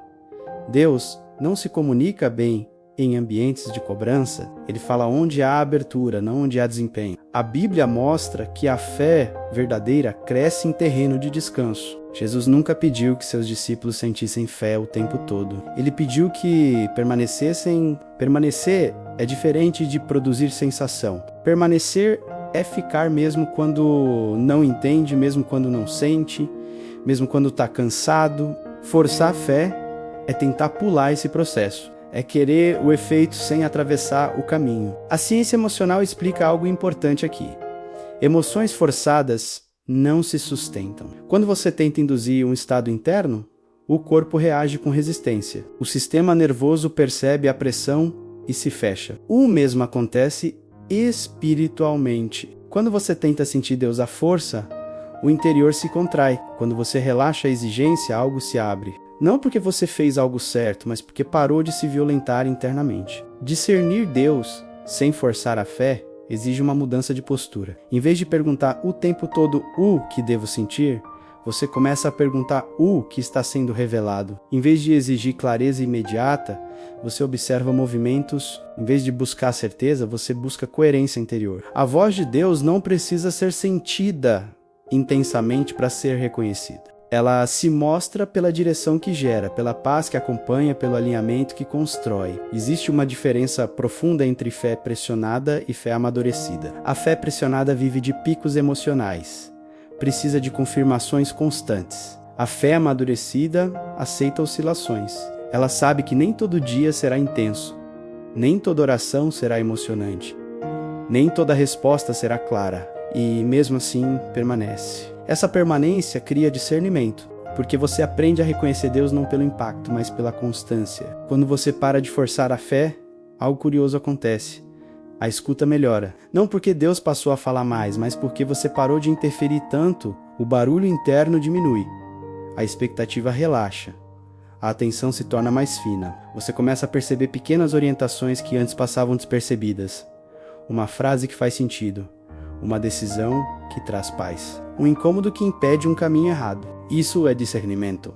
Deus não se comunica bem em ambientes de cobrança, ele fala onde há abertura, não onde há desempenho. A Bíblia mostra que a fé verdadeira cresce em terreno de descanso. Jesus nunca pediu que seus discípulos sentissem fé o tempo todo. Ele pediu que permanecessem. Permanecer é diferente de produzir sensação. Permanecer é ficar mesmo quando não entende, mesmo quando não sente, mesmo quando está cansado. Forçar a fé é tentar pular esse processo. É querer o efeito sem atravessar o caminho. A ciência emocional explica algo importante aqui. Emoções forçadas não se sustentam. Quando você tenta induzir um estado interno, o corpo reage com resistência. O sistema nervoso percebe a pressão e se fecha. O mesmo acontece espiritualmente. Quando você tenta sentir Deus à força, o interior se contrai. Quando você relaxa a exigência, algo se abre. Não porque você fez algo certo, mas porque parou de se violentar internamente. Discernir Deus sem forçar a fé exige uma mudança de postura. Em vez de perguntar o tempo todo o que devo sentir, você começa a perguntar o que está sendo revelado. Em vez de exigir clareza imediata, você observa movimentos. Em vez de buscar certeza, você busca coerência interior. A voz de Deus não precisa ser sentida intensamente para ser reconhecida. Ela se mostra pela direção que gera, pela paz que acompanha, pelo alinhamento que constrói. Existe uma diferença profunda entre fé pressionada e fé amadurecida. A fé pressionada vive de picos emocionais. Precisa de confirmações constantes. A fé amadurecida aceita oscilações. Ela sabe que nem todo dia será intenso, nem toda oração será emocionante, nem toda resposta será clara, e mesmo assim permanece. Essa permanência cria discernimento, porque você aprende a reconhecer Deus não pelo impacto, mas pela constância. Quando você para de forçar a fé, algo curioso acontece. A escuta melhora. Não porque Deus passou a falar mais, mas porque você parou de interferir tanto, o barulho interno diminui. A expectativa relaxa. A atenção se torna mais fina. Você começa a perceber pequenas orientações que antes passavam despercebidas. Uma frase que faz sentido. Uma decisão que traz paz. Um incômodo que impede um caminho errado. Isso é discernimento.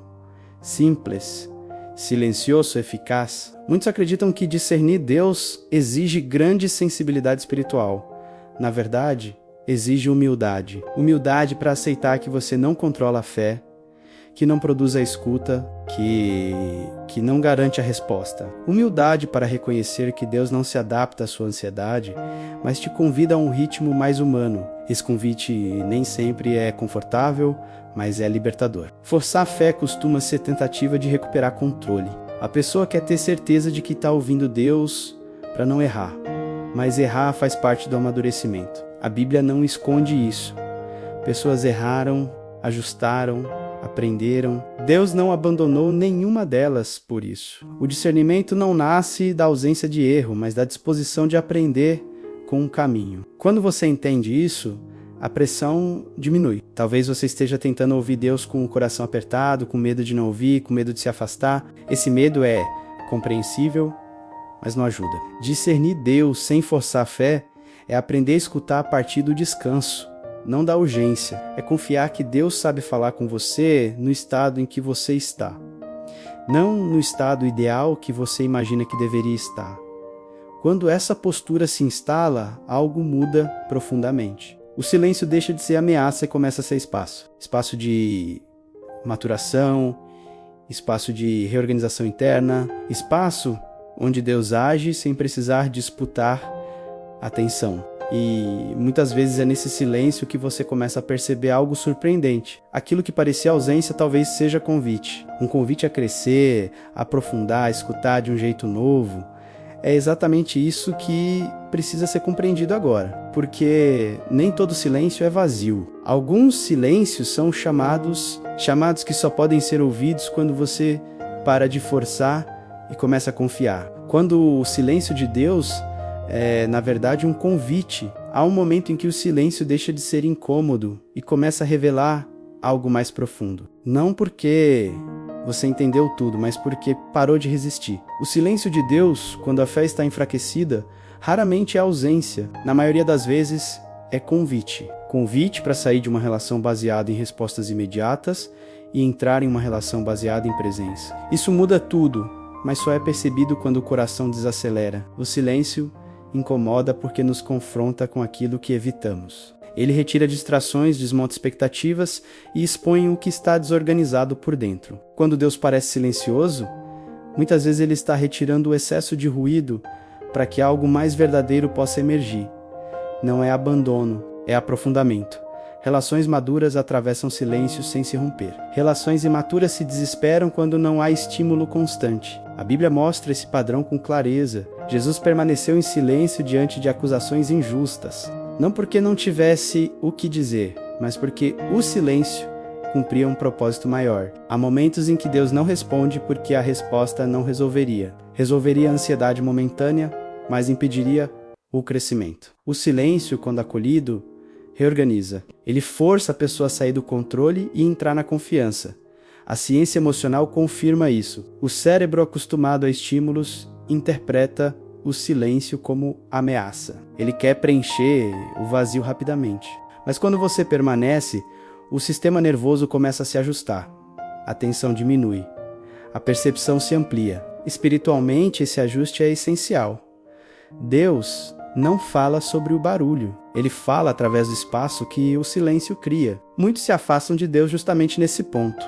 Simples, silencioso, eficaz. Muitos acreditam que discernir Deus exige grande sensibilidade espiritual. Na verdade, exige humildade. Humildade para aceitar que você não controla a fé, que não produz a escuta, que não garante a resposta. Humildade para reconhecer que Deus não se adapta à sua ansiedade, mas te convida a um ritmo mais humano. Esse convite nem sempre é confortável, mas é libertador. Forçar a fé costuma ser tentativa de recuperar controle. A pessoa quer ter certeza de que está ouvindo Deus para não errar, mas errar faz parte do amadurecimento. A Bíblia não esconde isso. Pessoas erraram, ajustaram, aprenderam. Deus não abandonou nenhuma delas por isso. O discernimento não nasce da ausência de erro, mas da disposição de aprender com um caminho. Quando você entende isso, a pressão diminui. Talvez você esteja tentando ouvir Deus com o coração apertado, com medo de não ouvir, com medo de se afastar. Esse medo é compreensível, mas não ajuda. Discernir Deus sem forçar a fé é aprender a escutar a partir do descanso, não da urgência. É confiar que Deus sabe falar com você no estado em que você está, não no estado ideal que você imagina que deveria estar. Quando essa postura se instala, algo muda profundamente. O silêncio deixa de ser ameaça e começa a ser espaço. Espaço de maturação, espaço de reorganização interna, espaço onde Deus age sem precisar disputar atenção. E muitas vezes é nesse silêncio que você começa a perceber algo surpreendente. Aquilo que parecia ausência talvez seja convite. Um convite a crescer, a aprofundar, a escutar de um jeito novo. é exatamente isso que precisa ser compreendido agora, porque nem todo silêncio é vazio. Alguns silêncios são chamados que só podem ser ouvidos quando você para de forçar e começa a confiar. Quando o silêncio de Deus é, na verdade, um convite. Há um momento em que o silêncio deixa de ser incômodo e começa a revelar algo mais profundo. Não porque você entendeu tudo, mas porque parou de resistir. O silêncio de Deus, quando a fé está enfraquecida, raramente é ausência. Na maioria das vezes, é convite. Convite para sair de uma relação baseada em respostas imediatas e entrar em uma relação baseada em presença. Isso muda tudo, mas só é percebido quando o coração desacelera. O silêncio incomoda porque nos confronta com aquilo que evitamos. Ele retira distrações, desmonta expectativas e expõe o que está desorganizado por dentro. Quando Deus parece silencioso, muitas vezes Ele está retirando o excesso de ruído para que algo mais verdadeiro possa emergir. Não é abandono, é aprofundamento. Relações maduras atravessam silêncios sem se romper. Relações imaturas se desesperam quando não há estímulo constante. A Bíblia mostra esse padrão com clareza. Jesus permaneceu em silêncio diante de acusações injustas. Não porque não tivesse o que dizer, mas porque o silêncio cumpria um propósito maior. Há momentos em que Deus não responde porque a resposta não resolveria. Resolveria a ansiedade momentânea, mas impediria o crescimento. O silêncio, quando acolhido, reorganiza. Ele força a pessoa a sair do controle e entrar na confiança. A ciência emocional confirma isso. O cérebro, acostumado a estímulos, interpreta o silêncio como ameaça. Ele quer preencher o vazio rapidamente. Mas quando você permanece, o sistema nervoso começa a se ajustar. A tensão diminui. A percepção se amplia. Espiritualmente, esse ajuste é essencial. Deus não fala sobre o barulho. Ele fala através do espaço que o silêncio cria. Muitos se afastam de Deus justamente nesse ponto.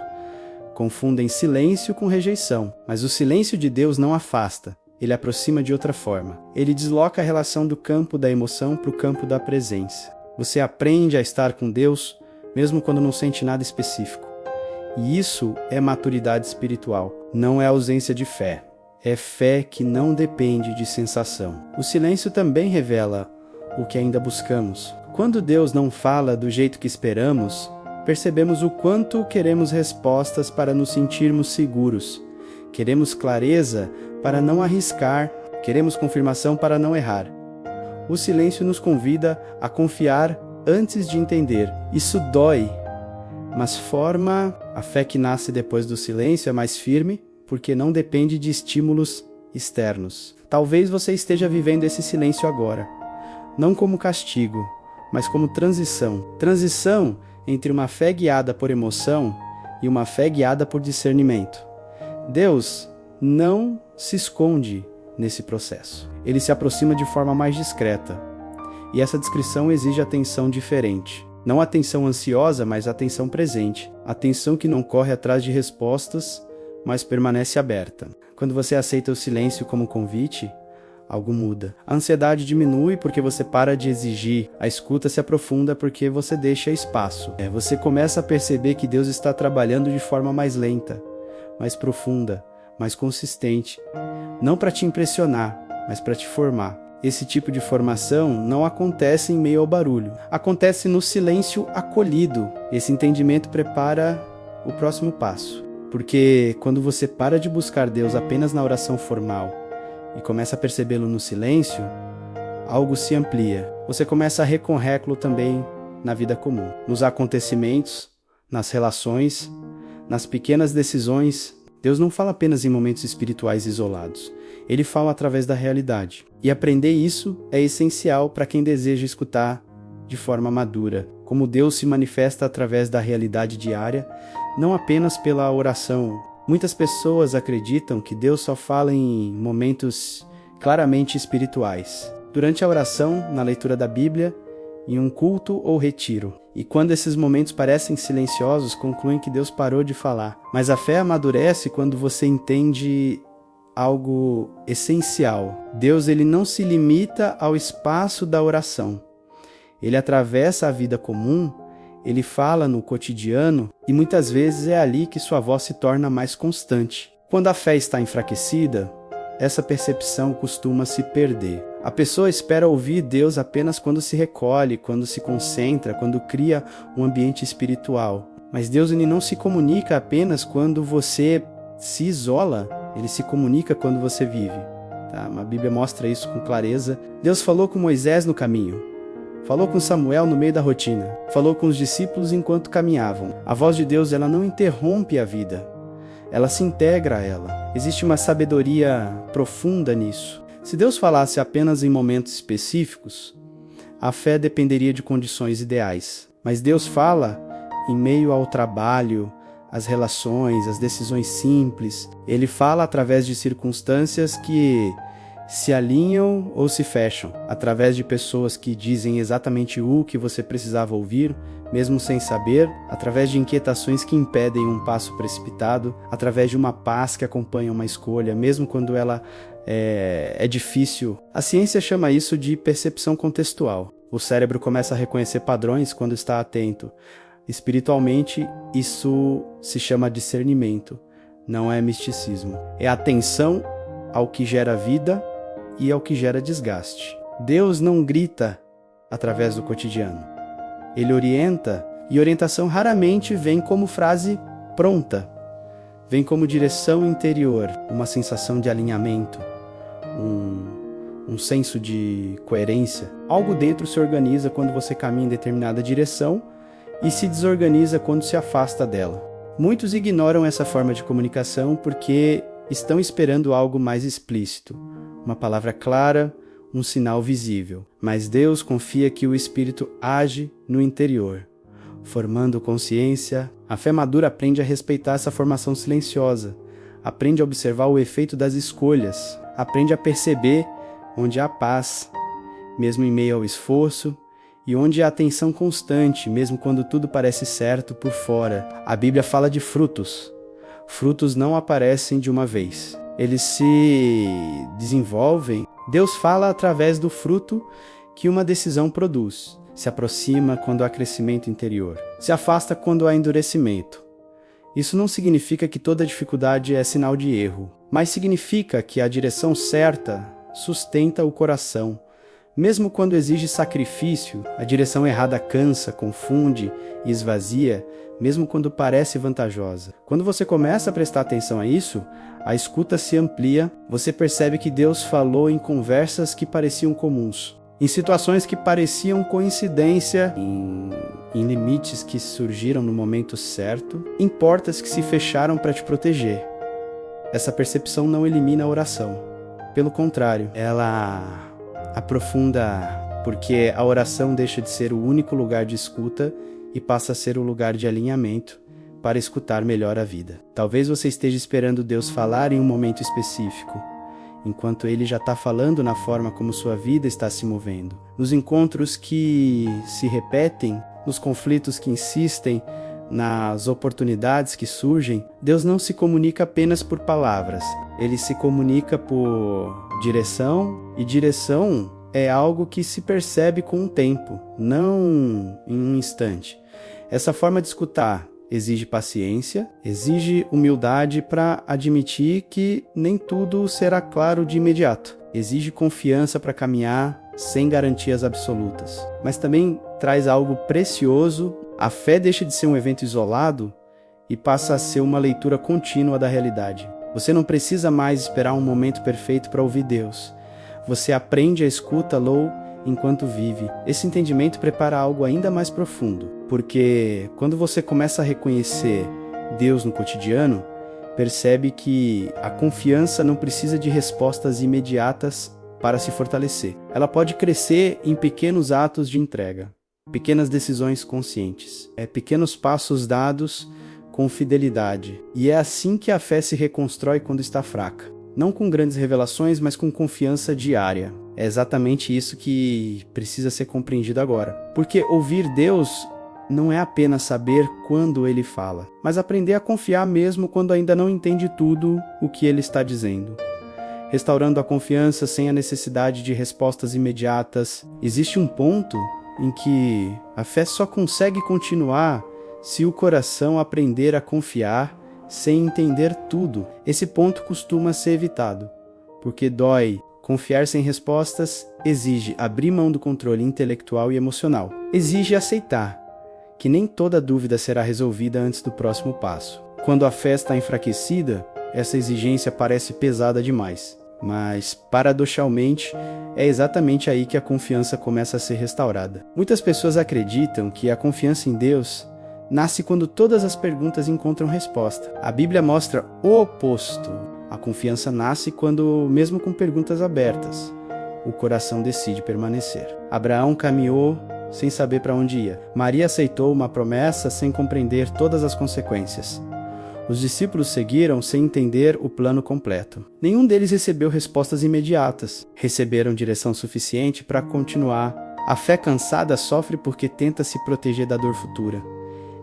Confundem silêncio com rejeição. Mas o silêncio de Deus não afasta. Ele aproxima de outra forma. Ele desloca a relação do campo da emoção para o campo da presença. Você aprende a estar com Deus, mesmo quando não sente nada específico. E isso é maturidade espiritual. Não é ausência de fé. É fé que não depende de sensação. O silêncio também revela o que ainda buscamos. Quando Deus não fala do jeito que esperamos, percebemos o quanto queremos respostas para nos sentirmos seguros. Queremos clareza para não arriscar, queremos confirmação para não errar. O silêncio nos convida a confiar antes de entender. Isso dói, mas forma a fé que nasce depois do silêncio é mais firme, porque não depende de estímulos externos. Talvez você esteja vivendo esse silêncio agora, não como castigo, mas como transição. Transição entre uma fé guiada por emoção e uma fé guiada por discernimento. Deus não se esconde nesse processo. Ele se aproxima de forma mais discreta. E essa descrição exige atenção diferente. Não atenção ansiosa, mas atenção presente. Atenção que não corre atrás de respostas, mas permanece aberta. Quando você aceita o silêncio como convite, algo muda. A ansiedade diminui porque você para de exigir. A escuta se aprofunda porque você deixa espaço. Você começa a perceber que Deus está trabalhando de forma mais lenta, mais profunda, mais consistente. Não para te impressionar, mas para te formar. Esse tipo de formação não acontece em meio ao barulho. Acontece no silêncio acolhido. Esse entendimento prepara o próximo passo. Porque quando você para de buscar Deus apenas na oração formal e começa a percebê-lo no silêncio, algo se amplia. Você começa a reconhecê-lo também na vida comum, nos acontecimentos, nas relações, nas pequenas decisões. Deus não fala apenas em momentos espirituais isolados. Ele fala através da realidade. E aprender isso é essencial para quem deseja escutar de forma madura. Como Deus se manifesta através da realidade diária, não apenas pela oração. Muitas pessoas acreditam que Deus só fala em momentos claramente espirituais. Durante a oração, na leitura da Bíblia, em um culto ou retiro. E quando esses momentos parecem silenciosos, concluem que Deus parou de falar. Mas a fé amadurece quando você entende algo essencial. Deus, ele não se limita ao espaço da oração. Ele atravessa a vida comum, ele fala no cotidiano e muitas vezes é ali que sua voz se torna mais constante. Quando a fé está enfraquecida, essa percepção costuma se perder. A pessoa espera ouvir Deus apenas quando se recolhe, quando se concentra, quando cria um ambiente espiritual. Mas Deus ele não se comunica apenas quando você se isola, ele se comunica quando você vive. Tá? A Bíblia mostra isso com clareza. Deus falou com Moisés no caminho, falou com Samuel no meio da rotina, falou com os discípulos enquanto caminhavam. A voz de Deus ela não interrompe a vida, ela se integra a ela. Existe uma sabedoria profunda nisso. Se Deus falasse apenas em momentos específicos, a fé dependeria de condições ideais. Mas Deus fala em meio ao trabalho, às relações, às decisões simples. Ele fala através de circunstâncias que se alinham ou se fecham, através de pessoas que dizem exatamente o que você precisava ouvir, mesmo sem saber, através de inquietações que impedem um passo precipitado, através de uma paz que acompanha uma escolha, mesmo quando ela é difícil. A ciência chama isso de percepção contextual. O cérebro começa a reconhecer padrões quando está atento. Espiritualmente, isso se chama discernimento, não é misticismo. É atenção ao que gera vida e ao que gera desgaste. Deus não grita através do cotidiano. Ele orienta, e orientação raramente vem como frase pronta. Vem como direção interior, uma sensação de alinhamento, um senso de coerência. Algo dentro se organiza quando você caminha em determinada direção e se desorganiza quando se afasta dela. Muitos ignoram essa forma de comunicação porque estão esperando algo mais explícito, uma palavra clara, um sinal visível. Mas Deus confia que o Espírito age no interior, formando consciência. A fé madura aprende a respeitar essa formação silenciosa, aprende a observar o efeito das escolhas, aprende a perceber onde há paz, mesmo em meio ao esforço, e onde há atenção constante, mesmo quando tudo parece certo por fora. A Bíblia fala de frutos. Frutos não aparecem de uma vez. Eles se desenvolvem. Deus fala através do fruto que uma decisão produz. Se aproxima quando há crescimento interior. Se afasta quando há endurecimento. Isso não significa que toda dificuldade é sinal de erro, mas significa que a direção certa sustenta o coração. Mesmo quando exige sacrifício, a direção errada cansa, confunde e esvazia, mesmo quando parece vantajosa. Quando você começa a prestar atenção a isso, a escuta se amplia, você percebe que Deus falou em conversas que pareciam comuns, em situações que pareciam coincidência, em limites que surgiram no momento certo, em portas que se fecharam para te proteger. Essa percepção não elimina a oração. Pelo contrário, ela aprofunda, porque a oração deixa de ser o único lugar de escuta e passa a ser o lugar de alinhamento para escutar melhor a vida. Talvez você esteja esperando Deus falar em um momento específico, enquanto Ele já está falando na forma como sua vida está se movendo. Nos encontros que se repetem, nos conflitos que insistem, nas oportunidades que surgem, Deus não se comunica apenas por palavras. Ele se comunica por direção, e direção é algo que se percebe com o tempo, não em um instante. Essa forma de escutar exige paciência, exige humildade para admitir que nem tudo será claro de imediato. Exige confiança para caminhar sem garantias absolutas. Mas também traz algo precioso. A fé deixa de ser um evento isolado e passa a ser uma leitura contínua da realidade. Você não precisa mais esperar um momento perfeito para ouvir Deus. Você aprende a escuta-lo enquanto vive. Esse entendimento prepara algo ainda mais profundo, porque quando você começa a reconhecer Deus no cotidiano, percebe que a confiança não precisa de respostas imediatas para se fortalecer. Ela pode crescer em pequenos atos de entrega, pequenas decisões conscientes, pequenos passos dados com fidelidade. E é assim que a fé se reconstrói quando está fraca. Não com grandes revelações, mas com confiança diária. É exatamente isso que precisa ser compreendido agora. Porque ouvir Deus não é apenas saber quando Ele fala, mas aprender a confiar mesmo quando ainda não entende tudo o que Ele está dizendo. Restaurando a confiança sem a necessidade de respostas imediatas. Existe um ponto em que a fé só consegue continuar se o coração aprender a confiar sem entender tudo. Esse ponto costuma ser evitado, porque dói. Confiar sem respostas exige abrir mão do controle intelectual e emocional. Exige aceitar que nem toda dúvida será resolvida antes do próximo passo. Quando a fé está enfraquecida, essa exigência parece pesada demais. Mas, paradoxalmente, é exatamente aí que a confiança começa a ser restaurada. Muitas pessoas acreditam que a confiança em Deus nasce quando todas as perguntas encontram resposta. A Bíblia mostra o oposto. A confiança nasce quando, mesmo com perguntas abertas, o coração decide permanecer. Abraão caminhou sem saber para onde ia. Maria aceitou uma promessa sem compreender todas as consequências. Os discípulos seguiram sem entender o plano completo. Nenhum deles recebeu respostas imediatas. Receberam direção suficiente para continuar. A fé cansada sofre porque tenta se proteger da dor futura.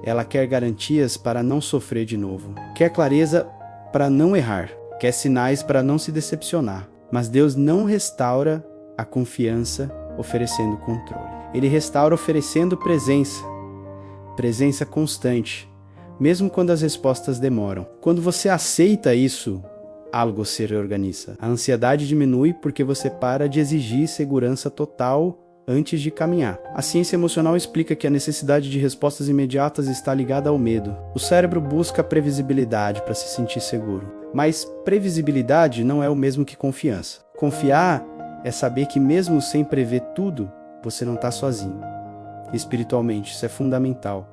Ela quer garantias para não sofrer de novo. Quer clareza para não errar. Quer sinais para não se decepcionar. Mas Deus não restaura a confiança oferecendo controle. Ele restaura oferecendo presença. Presença constante. Mesmo quando as respostas demoram. Quando você aceita isso, algo se reorganiza. A ansiedade diminui porque você para de exigir segurança total antes de caminhar. A ciência emocional explica que a necessidade de respostas imediatas está ligada ao medo. O cérebro busca previsibilidade para se sentir seguro. Mas previsibilidade não é o mesmo que confiança. Confiar é saber que mesmo sem prever tudo, você não está sozinho. Espiritualmente, isso é fundamental.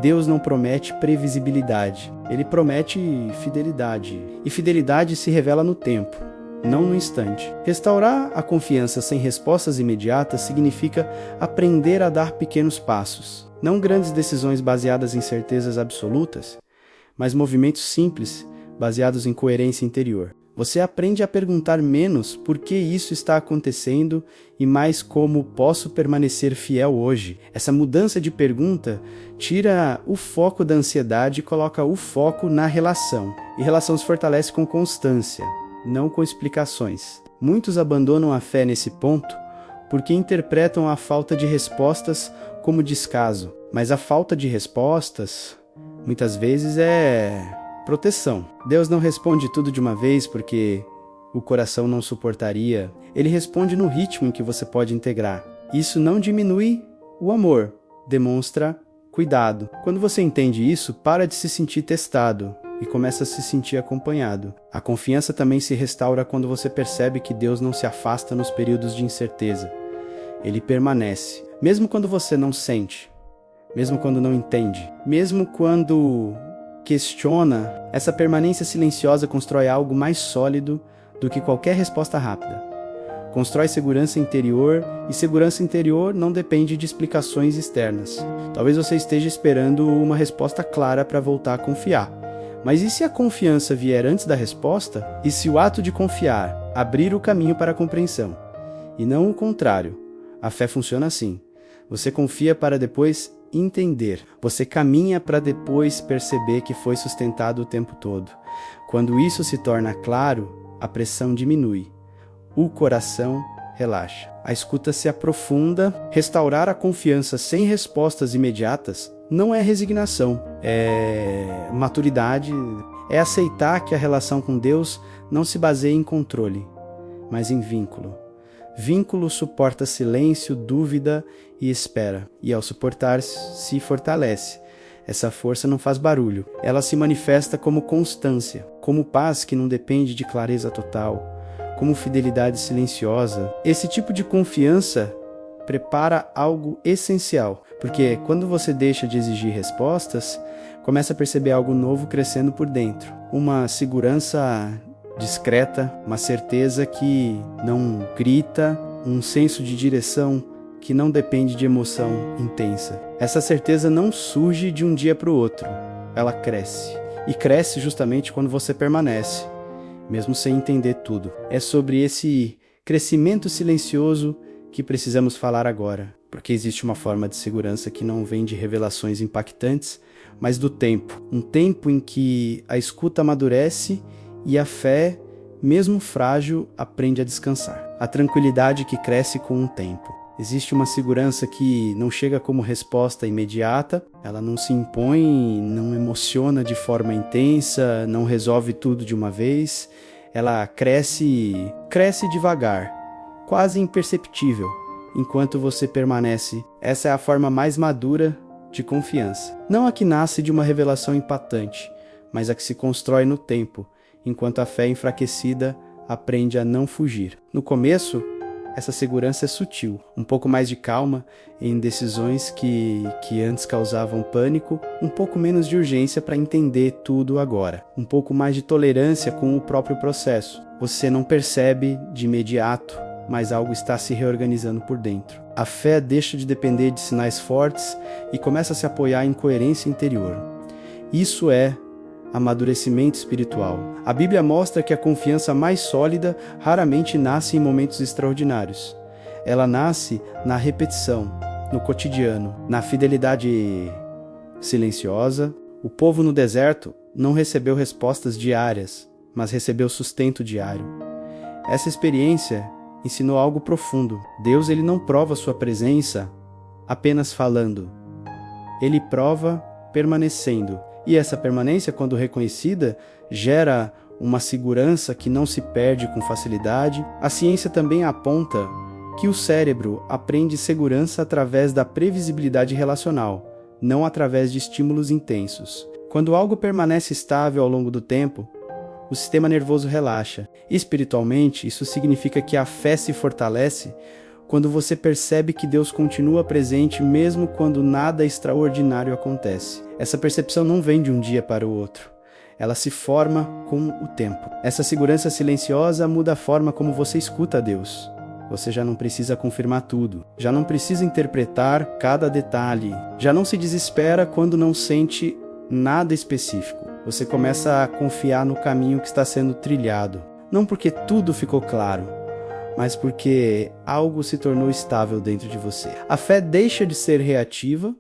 Deus não promete previsibilidade, Ele promete fidelidade. E fidelidade se revela no tempo, não no instante. Restaurar a confiança sem respostas imediatas significa aprender a dar pequenos passos. Não grandes decisões baseadas em certezas absolutas, mas movimentos simples, baseados em coerência interior. Você aprende a perguntar menos por que isso está acontecendo e mais como posso permanecer fiel hoje. Essa mudança de pergunta tira o foco da ansiedade e coloca o foco na relação. E relação se fortalece com constância, não com explicações. Muitos abandonam a fé nesse ponto porque interpretam a falta de respostas como descaso. Mas a falta de respostas, muitas vezes, é proteção. Deus não responde tudo de uma vez porque o coração não suportaria. Ele responde no ritmo em que você pode integrar. Isso não diminui o amor, demonstra cuidado. Quando você entende isso, para de se sentir testado e começa a se sentir acompanhado. A confiança também se restaura quando você percebe que Deus não se afasta nos períodos de incerteza. Ele permanece, mesmo quando você não sente, mesmo quando não entende, mesmo quando questiona. Essa permanência silenciosa constrói algo mais sólido do que qualquer resposta rápida. Constrói segurança interior, e segurança interior não depende de explicações externas. Talvez você esteja esperando uma resposta clara para voltar a confiar. Mas e se a confiança vier antes da resposta? E se o ato de confiar abrir o caminho para a compreensão? E não o contrário. A fé funciona assim. Você confia para depois entender. Você caminha para depois perceber que foi sustentado o tempo todo. Quando isso se torna claro, a pressão diminui. O coração relaxa. A escuta se aprofunda. Restaurar a confiança sem respostas imediatas não é resignação, é maturidade, é aceitar que a relação com Deus não se baseia em controle, mas em vínculo. Vínculo suporta silêncio, dúvida e espera, e ao suportar se fortalece. Essa força não faz barulho, ela se manifesta como constância, como paz que não depende de clareza total, como fidelidade silenciosa. Esse tipo de confiança prepara algo essencial, porque quando você deixa de exigir respostas, começa a perceber algo novo crescendo por dentro. Uma segurança discreta, uma certeza que não grita, um senso de direção que não depende de emoção intensa. Essa certeza não surge de um dia para o outro, ela cresce. E cresce justamente quando você permanece, mesmo sem entender tudo. É sobre esse crescimento silencioso que precisamos falar agora, porque existe uma forma de segurança que não vem de revelações impactantes, mas do tempo. Um tempo em que a escuta amadurece e a fé, mesmo frágil, aprende a descansar. A tranquilidade que cresce com o tempo. Existe uma segurança que não chega como resposta imediata, ela não se impõe, não emociona de forma intensa, não resolve tudo de uma vez. Ela cresce devagar, quase imperceptível, enquanto você permanece. Essa é a forma mais madura de confiança. Não a que nasce de uma revelação impactante, mas a que se constrói no tempo, enquanto a fé enfraquecida aprende a não fugir. No começo, essa segurança é sutil, um pouco mais de calma em decisões que antes causavam pânico, um pouco menos de urgência para entender tudo agora, um pouco mais de tolerância com o próprio processo. Você não percebe de imediato, mas algo está se reorganizando por dentro. A fé deixa de depender de sinais fortes e começa a se apoiar em coerência interior. Isso é amadurecimento espiritual. A Bíblia mostra que a confiança mais sólida raramente nasce em momentos extraordinários. Ela nasce na repetição, no cotidiano, na fidelidade silenciosa. O povo no deserto não recebeu respostas diárias, mas recebeu sustento diário. Essa experiência ensinou algo profundo. Deus ele não prova sua presença apenas falando. Ele prova permanecendo. E essa permanência, quando reconhecida, gera uma segurança que não se perde com facilidade. A ciência também aponta que o cérebro aprende segurança através da previsibilidade relacional, não através de estímulos intensos. Quando algo permanece estável ao longo do tempo, o sistema nervoso relaxa. Espiritualmente, isso significa que a fé se fortalece quando você percebe que Deus continua presente mesmo quando nada extraordinário acontece. Essa percepção não vem de um dia para o outro. Ela se forma com o tempo. Essa segurança silenciosa muda a forma como você escuta a Deus. Você já não precisa confirmar tudo. Já não precisa interpretar cada detalhe. Já não se desespera quando não sente nada específico. Você começa a confiar no caminho que está sendo trilhado. Não porque tudo ficou claro, mas porque algo se tornou estável dentro de você. A fé deixa de ser reativa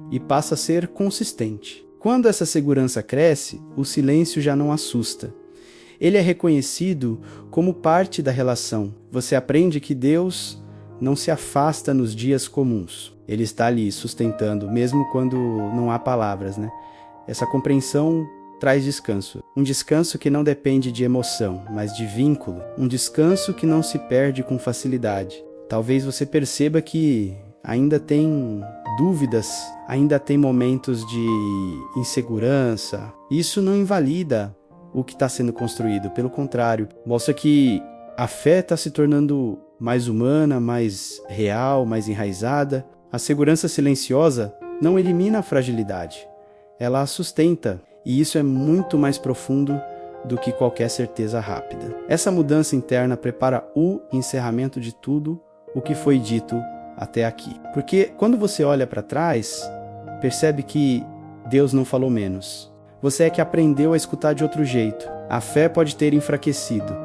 e passa a ser consistente. Quando essa segurança cresce, o silêncio já não assusta. Ele é reconhecido como parte da relação. Você aprende que Deus não se afasta nos dias comuns. Ele está ali sustentando, mesmo quando não há palavras, né? Essa compreensão traz descanso. Um descanso que não depende de emoção, mas de vínculo. Um descanso que não se perde com facilidade. Talvez você perceba que ainda tem dúvidas, ainda tem momentos de insegurança. Isso não invalida o que está sendo construído. Pelo contrário, mostra que a fé está se tornando mais humana, mais real, mais enraizada. A segurança silenciosa não elimina a fragilidade. Ela a sustenta. E isso é muito mais profundo do que qualquer certeza rápida. Essa mudança interna prepara o encerramento de tudo o que foi dito até aqui. Porque quando você olha para trás, percebe que Deus não falou menos. Você é que aprendeu a escutar de outro jeito. A fé pode ter enfraquecido,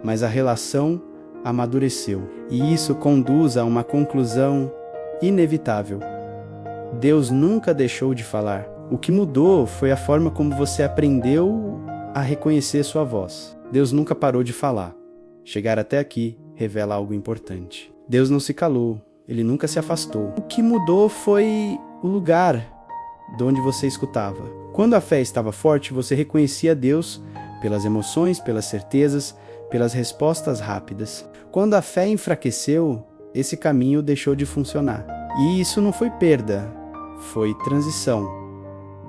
mas a relação amadureceu. E isso conduz a uma conclusão inevitável. Deus nunca deixou de falar. O que mudou foi a forma como você aprendeu a reconhecer sua voz. Deus nunca parou de falar. Chegar até aqui revela algo importante. Deus não se calou, ele nunca se afastou. O que mudou foi o lugar de onde você escutava. Quando a fé estava forte, você reconhecia Deus pelas emoções, pelas certezas, pelas respostas rápidas. Quando a fé enfraqueceu, esse caminho deixou de funcionar. E isso não foi perda, foi transição.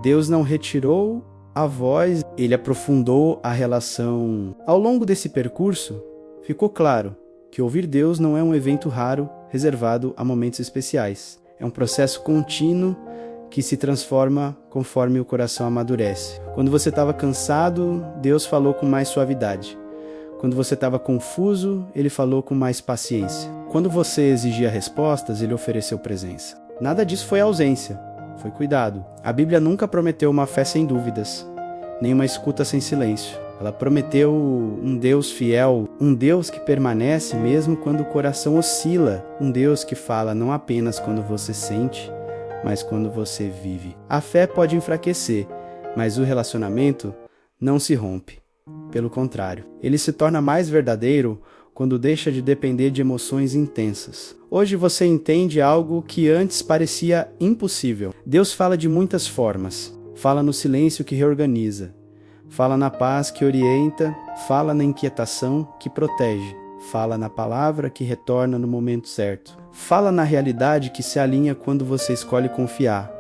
Deus não retirou a voz, ele aprofundou a relação. Ao longo desse percurso, ficou claro que ouvir Deus não é um evento raro, reservado a momentos especiais. É um processo contínuo que se transforma conforme o coração amadurece. Quando você estava cansado, Deus falou com mais suavidade. Quando você estava confuso, ele falou com mais paciência. Quando você exigia respostas, ele ofereceu presença. Nada disso foi ausência. Foi cuidado. A Bíblia nunca prometeu uma fé sem dúvidas, nem uma escuta sem silêncio. Ela prometeu um Deus fiel, um Deus que permanece mesmo quando o coração oscila, um Deus que fala não apenas quando você sente, mas quando você vive. A fé pode enfraquecer, mas o relacionamento não se rompe. Pelo contrário, ele se torna mais verdadeiro quando deixa de depender de emoções intensas. Hoje você entende algo que antes parecia impossível. Deus fala de muitas formas. Fala no silêncio que reorganiza. Fala na paz que orienta Fala na inquietação que protege. Fala na palavra que retorna no momento certo. Fala na realidade que se alinha quando você escolhe confiar.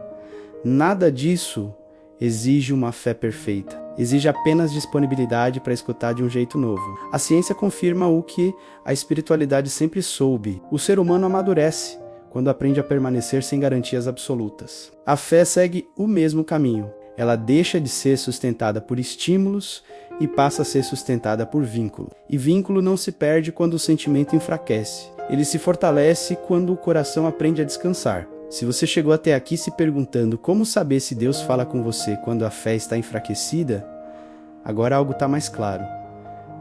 Nada disso exige uma fé perfeita. Exige apenas disponibilidade para escutar de um jeito novo. A ciência confirma o que a espiritualidade sempre soube. O ser humano amadurece quando aprende a permanecer sem garantias absolutas. A fé segue o mesmo caminho. Ela deixa de ser sustentada por estímulos e passa a ser sustentada por vínculo. E vínculo não se perde quando o sentimento enfraquece. Ele se fortalece quando o coração aprende a descansar. Se você chegou até aqui se perguntando como saber se Deus fala com você quando a fé está enfraquecida, agora algo está mais claro.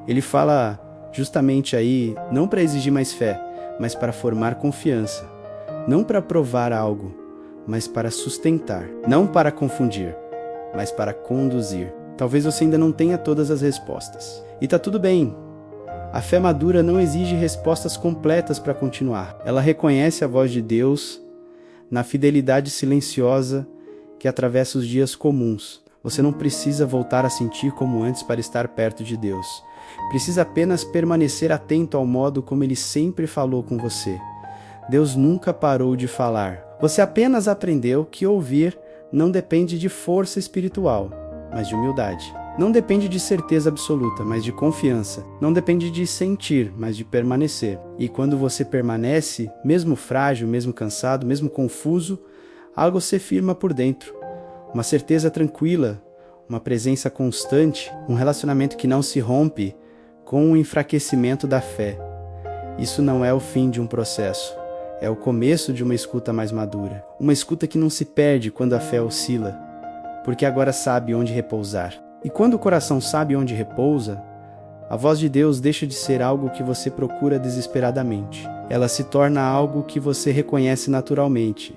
Ele fala justamente aí, não para exigir mais fé, mas para formar confiança. Não para provar algo, mas para sustentar. Não para confundir, mas para conduzir. Talvez você ainda não tenha todas as respostas. E tá tudo bem. A fé madura não exige respostas completas para continuar. Ela reconhece a voz de Deus na fidelidade silenciosa que atravessa os dias comuns. Você não precisa voltar a sentir como antes para estar perto de Deus. Precisa apenas permanecer atento ao modo como Ele sempre falou com você. Deus nunca parou de falar. Você apenas aprendeu que ouvir não depende de força espiritual, mas de humildade. Não depende de certeza absoluta, mas de confiança. Não depende de sentir, mas de permanecer. E quando você permanece, mesmo frágil, mesmo cansado, mesmo confuso, algo se firma por dentro. Uma certeza tranquila, uma presença constante, um relacionamento que não se rompe com o enfraquecimento da fé. Isso não é o fim de um processo. É o começo de uma escuta mais madura. Uma escuta que não se perde quando a fé oscila, porque agora sabe onde repousar. E quando o coração sabe onde repousa, a voz de Deus deixa de ser algo que você procura desesperadamente. Ela se torna algo que você reconhece naturalmente.